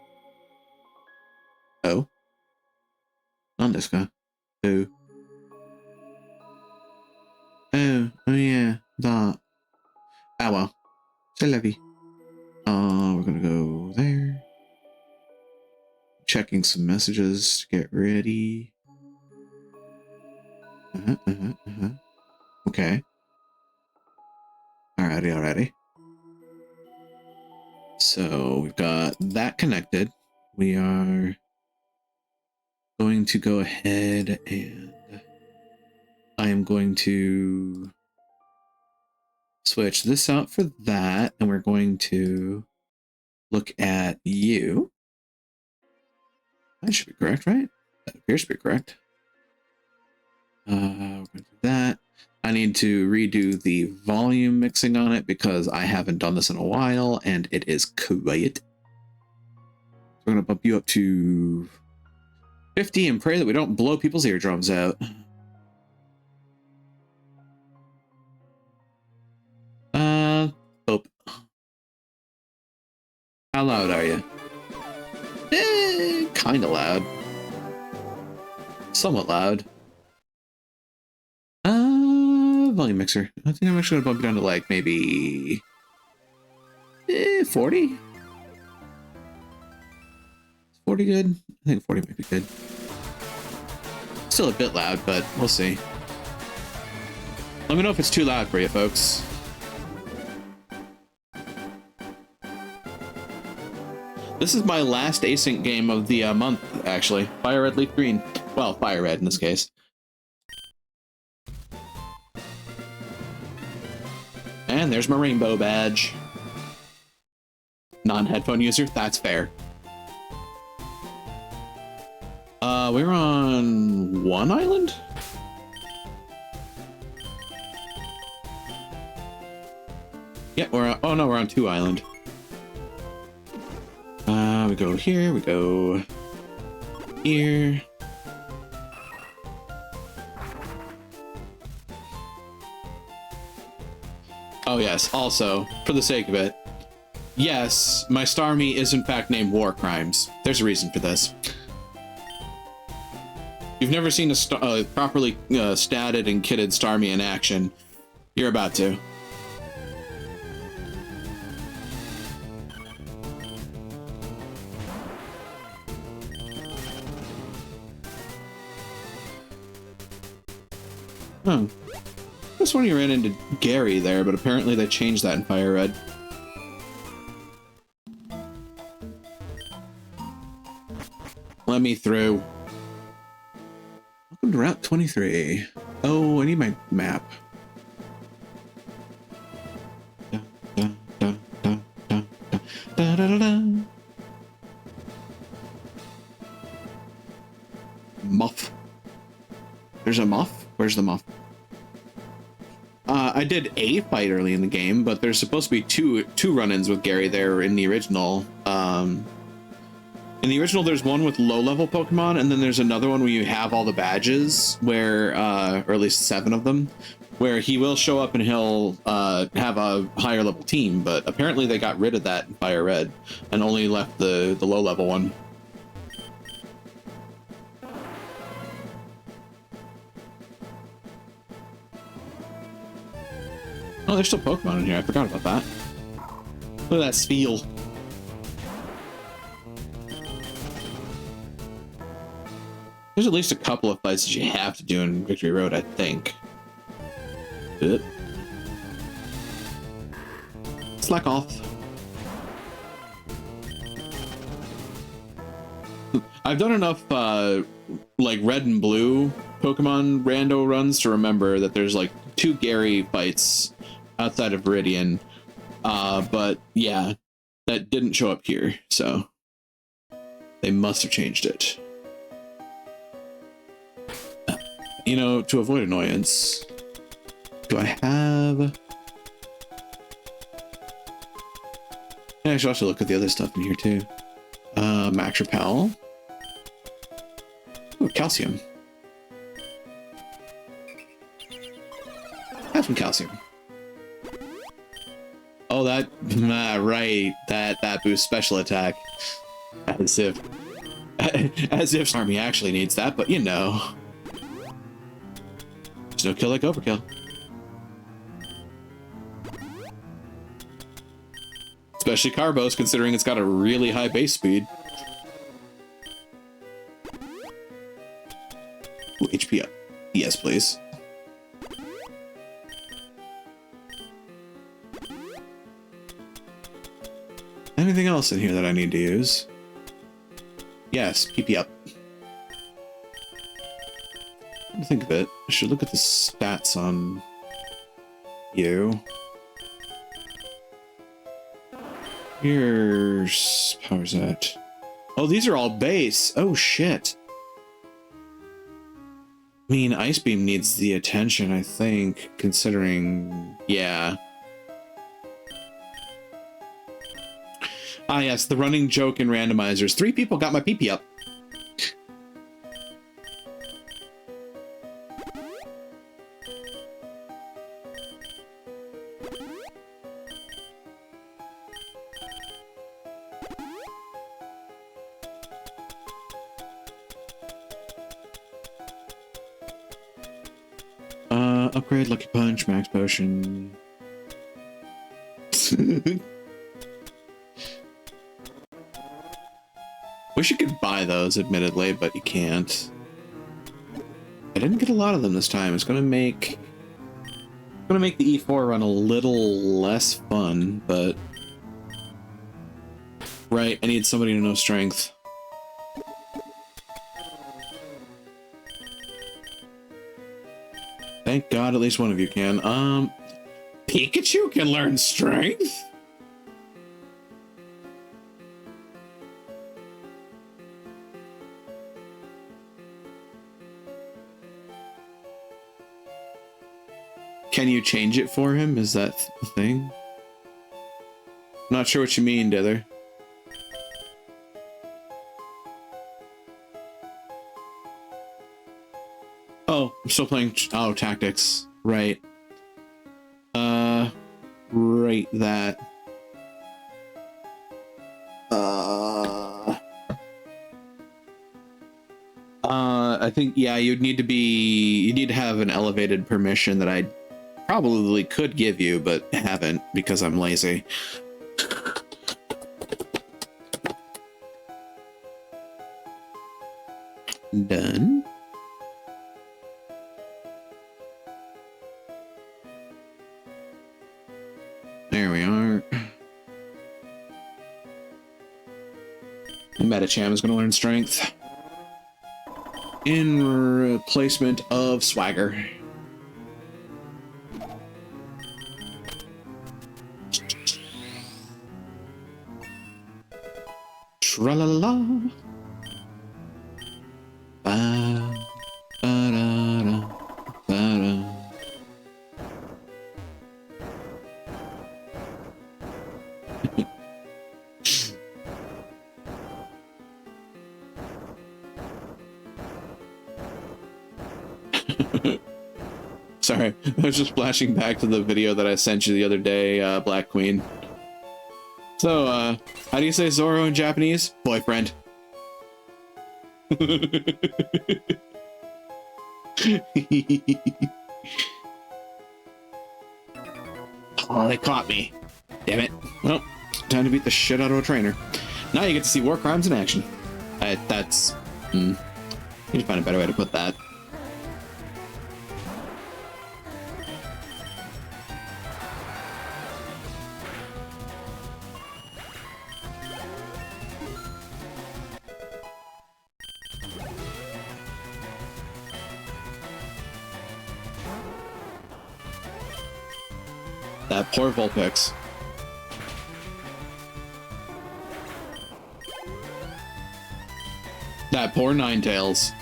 Oh. On this guy. Oh. Oh yeah. That. Ah well. C'est la vie. We're gonna go there. Checking some messages to get ready. Okay. Alrighty. So we've got that connected. We are going to go ahead and I am going to switch this out for that, and we're going to look at you. That should be correct, right? That appears to be correct. We're going to do that. I need to redo the volume mixing on it because I haven't done this in a while and it is quiet. So we're going to bump you up to 50 and pray that we don't blow people's eardrums out. Hope. How loud are you? Kind of loud. Somewhat loud. Volume mixer. I think I'm actually gonna bump it down to like maybe 40. 40 good? I think 40 might be good. Still a bit loud, but we'll see. Let me know if it's too loud for you, folks. This is my last async game of the month, actually. Fire Red, Leaf Green. Well, Fire Red in this case. And there's my rainbow badge. Non-headphone user? That's fair. We're on one island? Yeah, we're on, oh no, we're on two island. We go here, we go here. Oh yes, also, for the sake of it, yes, my Starmie is in fact named War Crimes. There's a reason for this. You've never seen a properly statted and kitted Starmie in action. You're about to. Oh. This one you ran into Gary there, but apparently they changed that in Fire Red. Let me through. Welcome to Route 23. Oh, I need my map. Muff. There's a muff? Where's the muff? I did a fight early in the game, but there's supposed to be two run-ins with Gary there in the original. In the original, there's one with low-level Pokemon, and then there's another one where you have all the badges, where, or at least 7 of them, where he will show up and he'll have a higher-level team, but apparently they got rid of that in Fire Red, and only left the low-level one. Oh, there's still Pokemon in here. I forgot about that. Look at that Spheal. There's at least a couple of fights that you have to do in Victory Road, I think. Slack off. I've done enough like red and blue Pokemon rando runs to remember that there's like 2 Gary fights outside of Viridian. But yeah, that didn't show up here, so they must have changed it. You know, to avoid annoyance, do I have... Yeah, I should also look at the other stuff in here too. Max Repel. Ooh, calcium. Have some calcium. Oh, that, right. That boosts special attack. As if army actually needs that, but you know. There's no kill like overkill. Especially Carbos, considering it's got a really high base speed. Ooh, HP up. Yes, please. Anything else in here that I need to use? Yes, PP up. Let me think of it. I should look at the stats on you. Here's... Power's that? Oh, these are all base. Oh, shit. I mean, Ice Beam needs the attention, I think, considering... Yeah. Ah, yes, the running joke in randomizers. 3 people got my PP up. Upgrade, Lucky Punch, Max Potion. Wish you could buy those, admittedly, but you can't. I didn't get a lot of them this time. It's gonna make the E4 run a little less fun, but right, I need somebody to know strength. Thank God at least one of you can. Pikachu can learn strength? Can you change it for him? Is that the thing? Not sure what you mean, Dither. Oh, I'm still playing... Oh, tactics. Right. Right, that. I think, yeah, you'd need to have an elevated permission that I probably could give you, but haven't because I'm lazy. Done. There we are. Metacham is going to learn strength in replacement of Swagger. Tra-la-la. Ba-da-da-da. Ba-da. Sorry, I was just flashing back to the video that I sent you the other day, Black Queen. So, how do you say Zoro in Japanese? Boyfriend. Oh, they caught me. Damn it. Well, time to beat the shit out of a trainer. Now you get to see war crimes in action. That's... need to find a better way to put that. That poor Vulpix. That poor Ninetales.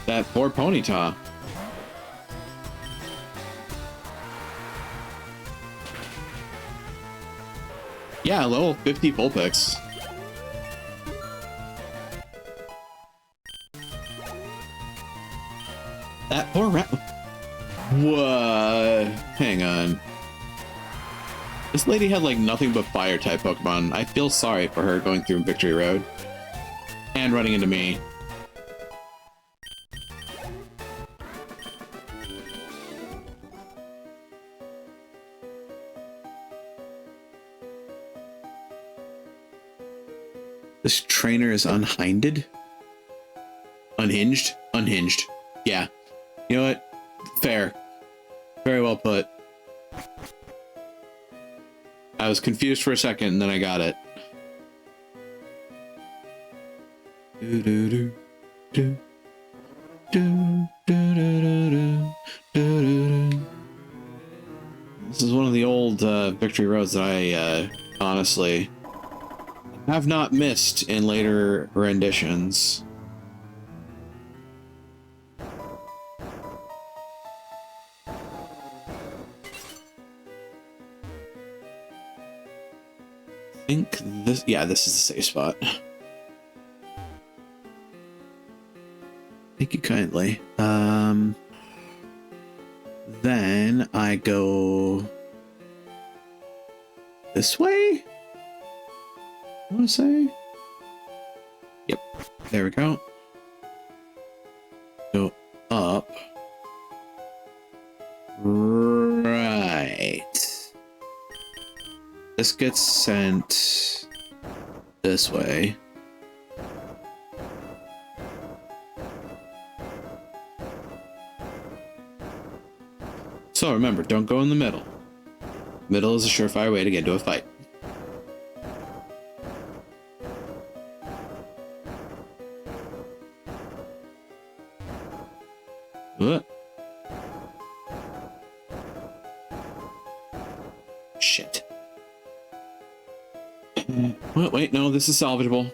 That poor Ponyta. Yeah, level 50 Vulpix. That poor rat. What? Hang on. This lady had like nothing but fire type Pokemon. I feel sorry for her going through Victory Road. And running into me. This trainer is unhinded? Unhinged? Unhinged. Yeah. You know what? Fair. Very well put. I was confused for a second and then I got it. Do do do do do do do do. This is one of the old Victory Roads that I honestly have not missed in later renditions. I think this, yeah, this is the safe spot. Thank you kindly. Then I go this way? I want to say. Yep, there we go. Go up. Right. This gets sent this way. So remember, don't go in the middle. Middle is a surefire way to get into a fight. What? Shit. Wait, no, this is salvageable.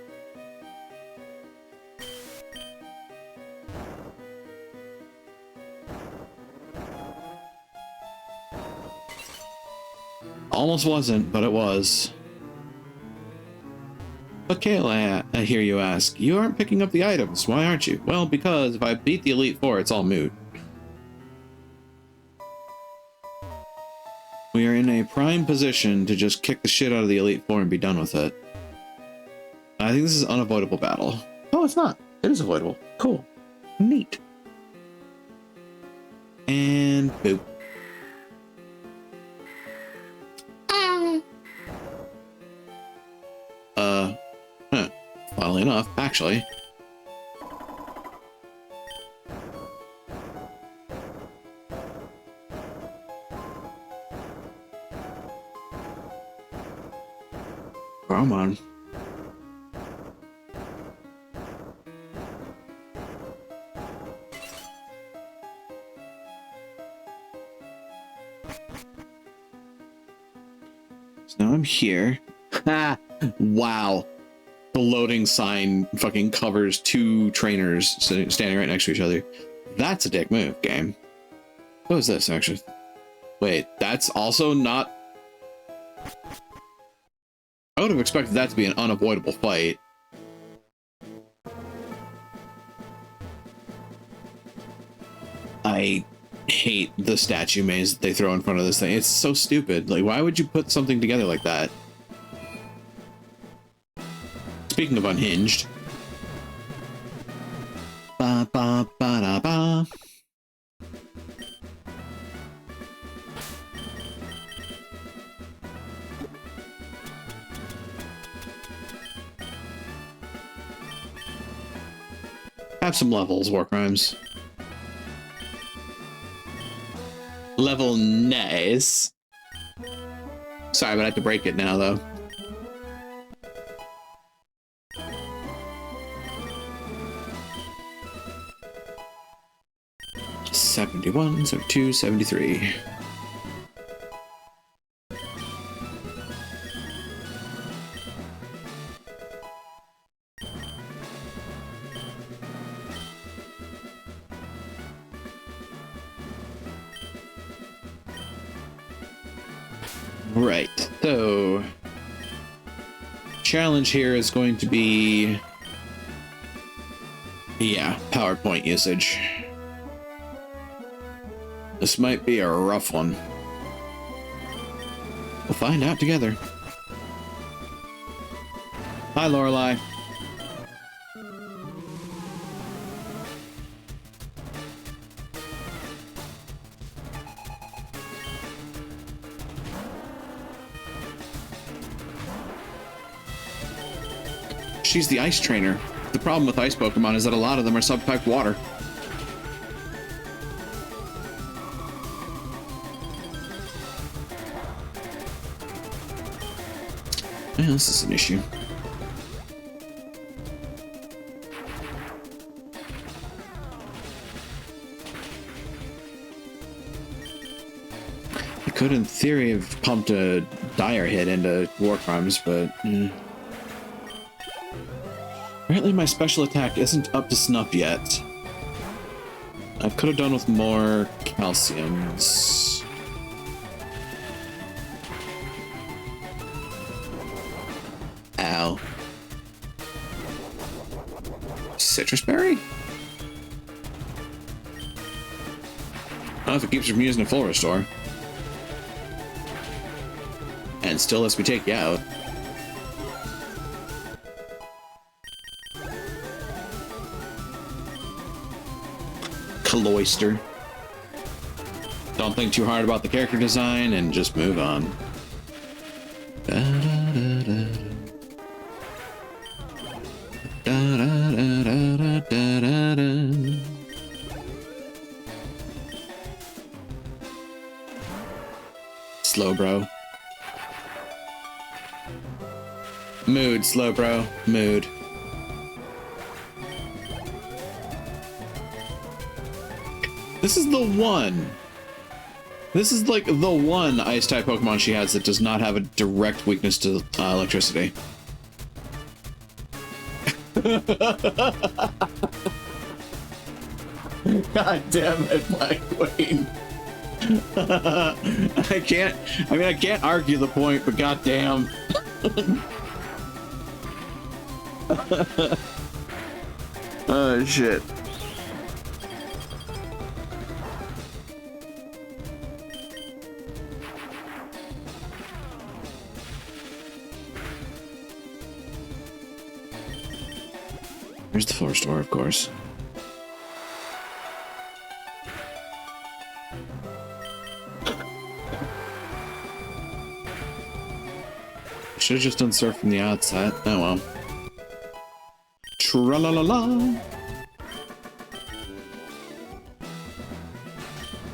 Almost wasn't, but it was. But Cale, I hear you ask, you aren't picking up the items. Why aren't you? Well, because if I beat the Elite Four, it's all moot. We are in a prime position to just kick the shit out of the Elite Four and be done with it. I think this is an unavoidable battle. Oh, it's not. It is avoidable. Cool. Neat. And boop. Funnily enough, actually. Come on. So now I'm here. Ha! Wow. The loading sign fucking covers two trainers standing right next to each other. That's a dick move, game. What was this, actually? Wait, that's also not... I would have expected that to be an unavoidable fight. I hate the statue maze that they throw in front of this thing. It's so stupid. Like, why would you put something together like that? Speaking of unhinged. Ba ba ba da ba. Have some levels, war crimes. Level nice. Sorry, but I have to break it now, though. $71, 72, 73. Right, so challenge here is going to be, yeah, PowerPoint usage. This might be a rough one. We'll find out together. Hi, Lorelei. She's the ice trainer. The problem with ice Pokemon is that a lot of them are sub-type water. Yeah, this is an issue. I could, in theory, have pumped a dire hit into War Crimes, but... Apparently my special attack isn't up to snuff yet. I could have done with more calciums. Ow. Citrus berry? Oh, if it keeps you from using a full restore. And still lets me take you out. Cloister. Don't think too hard about the character design and just move on. Da, da, da, da. Da, da, da, da, da, da, da. Slow bro. Mood, slow bro. Mood. This is the one. This is like the one ice-type Pokemon she has that does not have a direct weakness to electricity. God damn it, Black Queen. I can't argue the point, but goddamn. Oh shit. There's the floor store, of course. Should have just done surf from the outset. Oh well. Tra-la-la-la.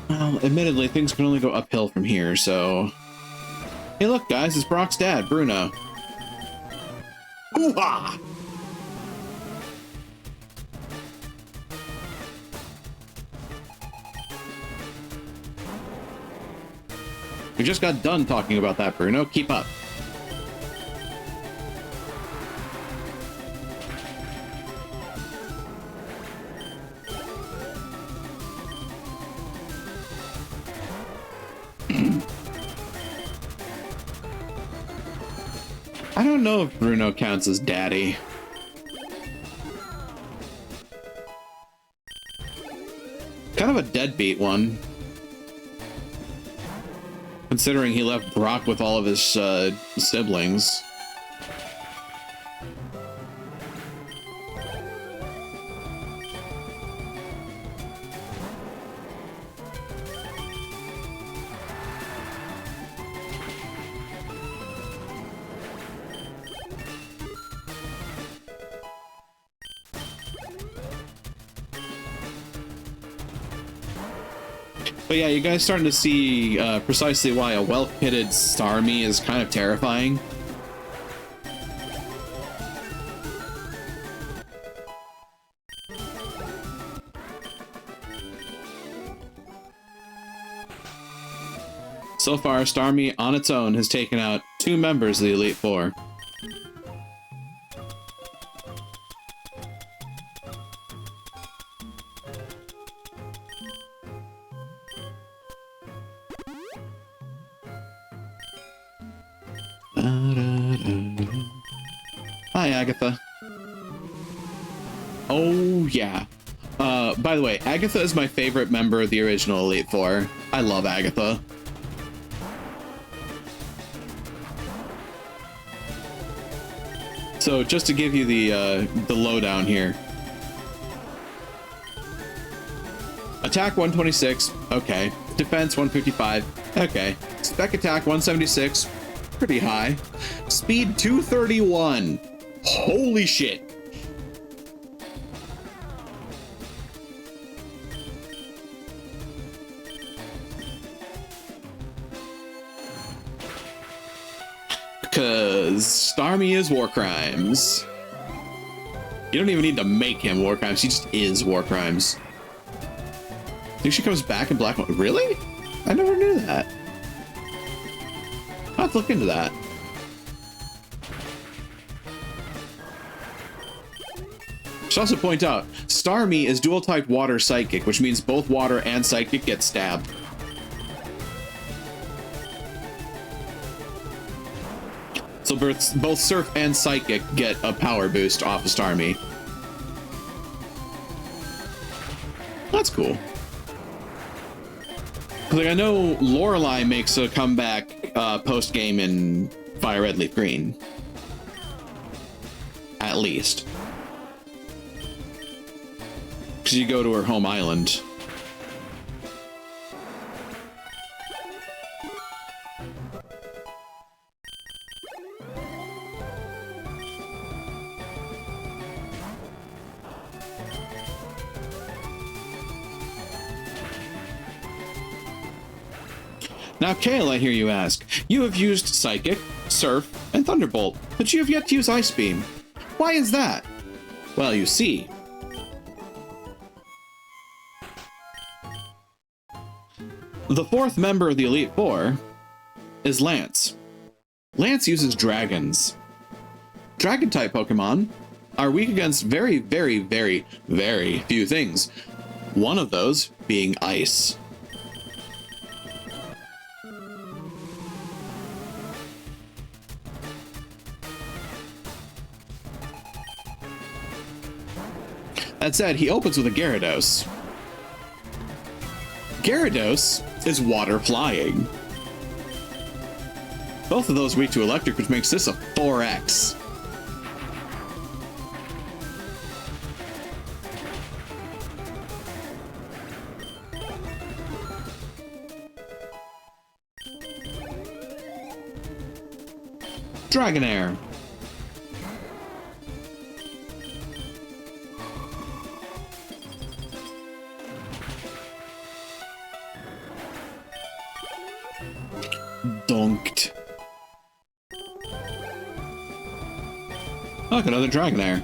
Well, admittedly, things can only go uphill from here, so... Hey look, guys, it's Brock's dad, Bruno. Hoo-ha! We just got done talking about that, Bruno. Keep up. I don't know if Bruno counts as daddy. Kind of a deadbeat one. Considering he left Brock with all of his siblings. But yeah, you guys starting to see precisely why a well-pitted Starmie is kind of terrifying. So far, Starmie on its own has taken out 2 members of the Elite Four. Hi, Agatha. Oh, yeah. By the way, Agatha is my favorite member of the original Elite Four. I love Agatha. So just to give you the lowdown here. Attack 126, okay. Defense 155, okay. Spec attack 176, pretty high. Speed 231, holy shit. Because Starmie is war crimes. You don't even need to make him war crimes, he just is war crimes. I think she comes back in black. Really? I never knew that. I'll have to look into that. Should also point out, Starmie is dual type water psychic, which means both water and psychic get stabbed. So both Surf and Psychic get a power boost off of Starmie. That's cool. Like, I know Lorelei makes a comeback post-game in Fire Red Leaf Green. At least. Because you go to her home island. Now, Cale, I hear you ask, you have used Psychic, Surf, and Thunderbolt, but you have yet to use Ice Beam. Why is that? Well, you see. The 4th member of the Elite Four is Lance. Lance uses dragons. Dragon-type Pokemon are weak against very, very, very, very few things. One of those being ice. That said, he opens with a Gyarados. Gyarados is water flying. Both of those weak to electric, which makes this a 4x. Dragonair. Donked. Look, another Dragonair.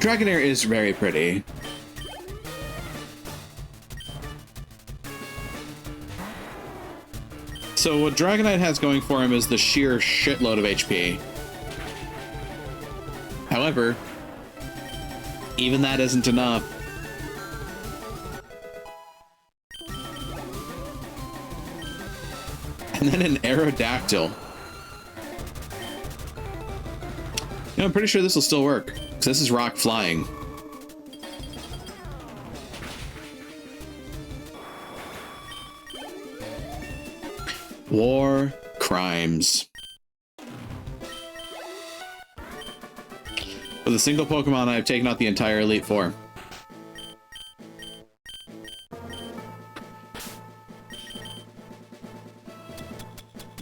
Dragonair is very pretty. So what Dragonite has going for him is the sheer shitload of HP. However, even that isn't enough. And then an Aerodactyl. You know, I'm pretty sure this will still work, because this is rock flying. War crimes. With a single Pokemon, I have taken out the entire Elite Four.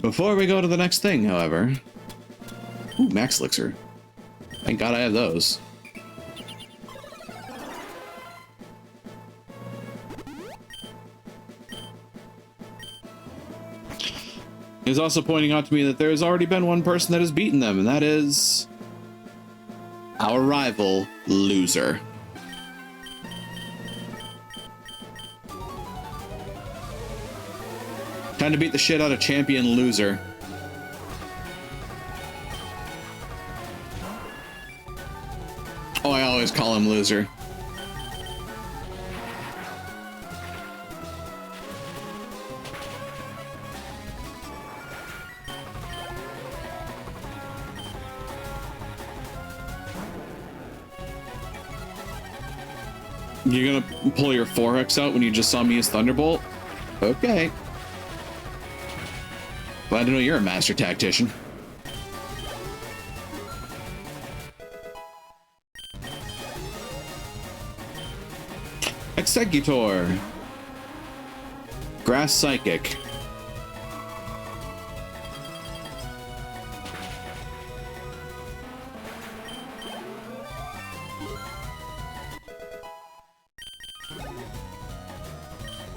Before we go to the next thing, however... Ooh, Max Elixir. Thank God I have those. He's also pointing out to me that there has already been one person that has beaten them, and that is our rival, Loser. Time to beat the shit out of champion Loser. Oh, I always call him Loser. You're gonna pull your 4X out when you just saw me use Thunderbolt? Okay. Glad to know you're a master tactician. Executor. Grass Psychic.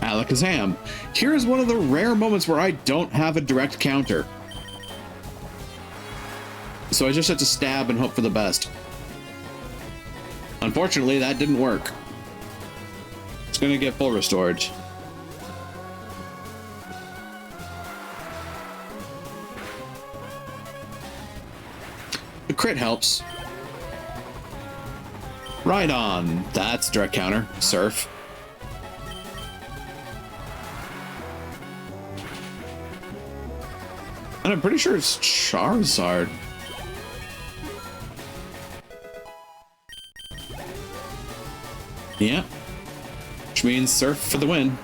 Alakazam. Here is one of the rare moments where I don't have a direct counter. So I just have to stab and hope for the best. Unfortunately, that didn't work. It's gonna get full restored. The crit helps. Right on. That's direct counter. Surf. And I'm pretty sure it's Charizard. Yeah. Which means Surf for the win.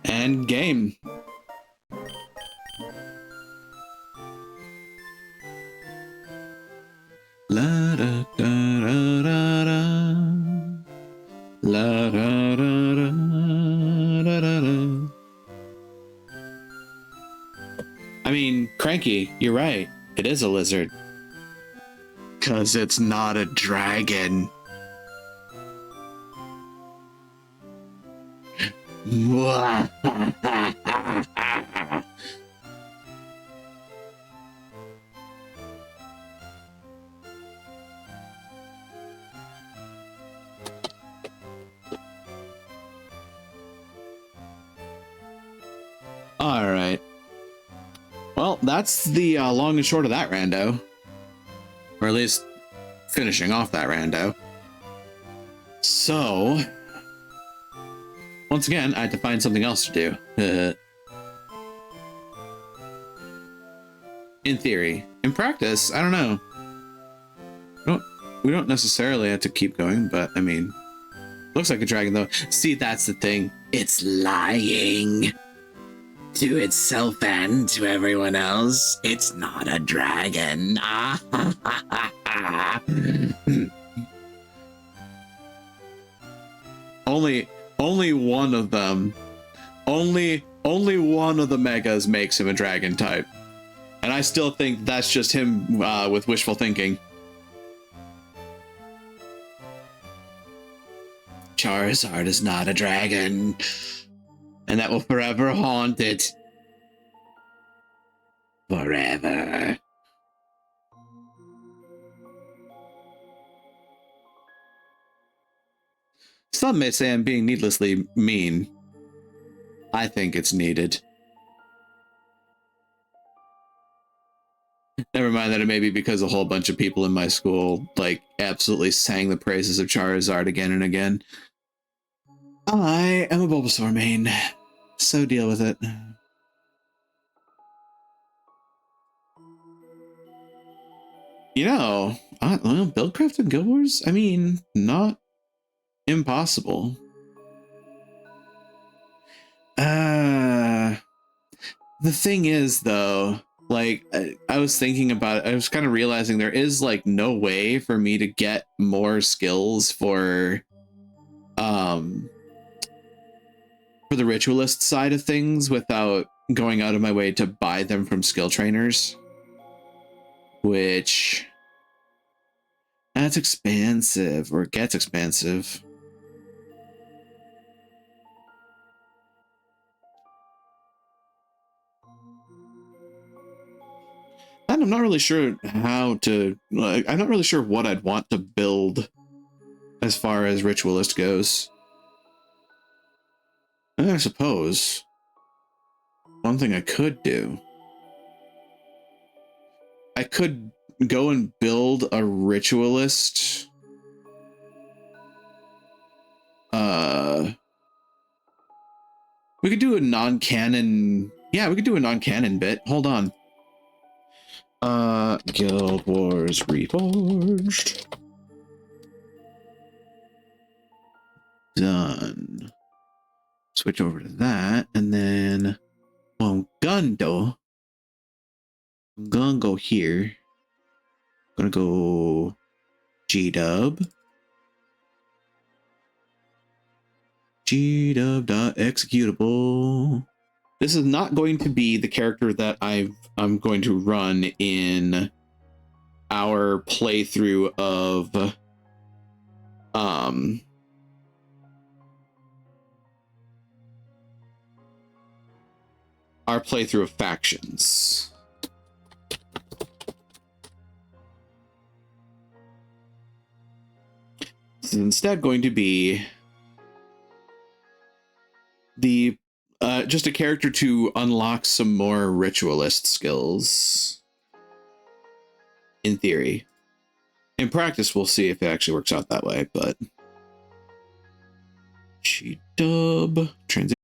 And game. La da da da da da. La da da da da da da. I mean, Cranky, you're right. It is a lizard. 'Cause it's not a dragon. All right. Well, that's the long and short of that rando. Or at least finishing off that rando. So, once again, I had to find something else to do. In theory. In practice, I don't know. We don't necessarily have to keep going, but I mean, looks like a dragon though. See, that's the thing. It's lying. To itself and to everyone else, it's not a dragon. Only one of them. Only one of the megas makes him a dragon type. And I still think that's just him with wishful thinking. Charizard is not a dragon. And that will forever haunt it. Forever. Some may say I'm being needlessly mean. I think it's needed. Never mind that it may be because a whole bunch of people in my school, like, absolutely sang the praises of Charizard again and again. I am a Bulbasaur main, so deal with it. You know, well, Buildcraft and Guild Wars? I mean, not impossible. The thing is, though, like, I was thinking about it, I was kind of realizing there is, like, no way for me to get more skills for for the ritualist side of things without going out of my way to buy them from skill trainers, which that's expensive, or gets expensive. And I'm not really sure how to, like, I'm not really sure what I'd want to build as far as ritualist goes. I suppose one thing I could do, I could go and build a ritualist. We could do a non-canon. Yeah, we could do a non-canon bit. Hold on. Guild Wars Reforged. Done. Switch over to that, and then Gundo. I'm gonna go here. I'm gonna go G-dub. G-dub.executable. This is not going to be the character that I'm going to run in our playthrough of factions. This is instead going to be the just a character to unlock some more ritualist skills. In theory. In practice, we'll see if it actually works out that way, but G-dub transition.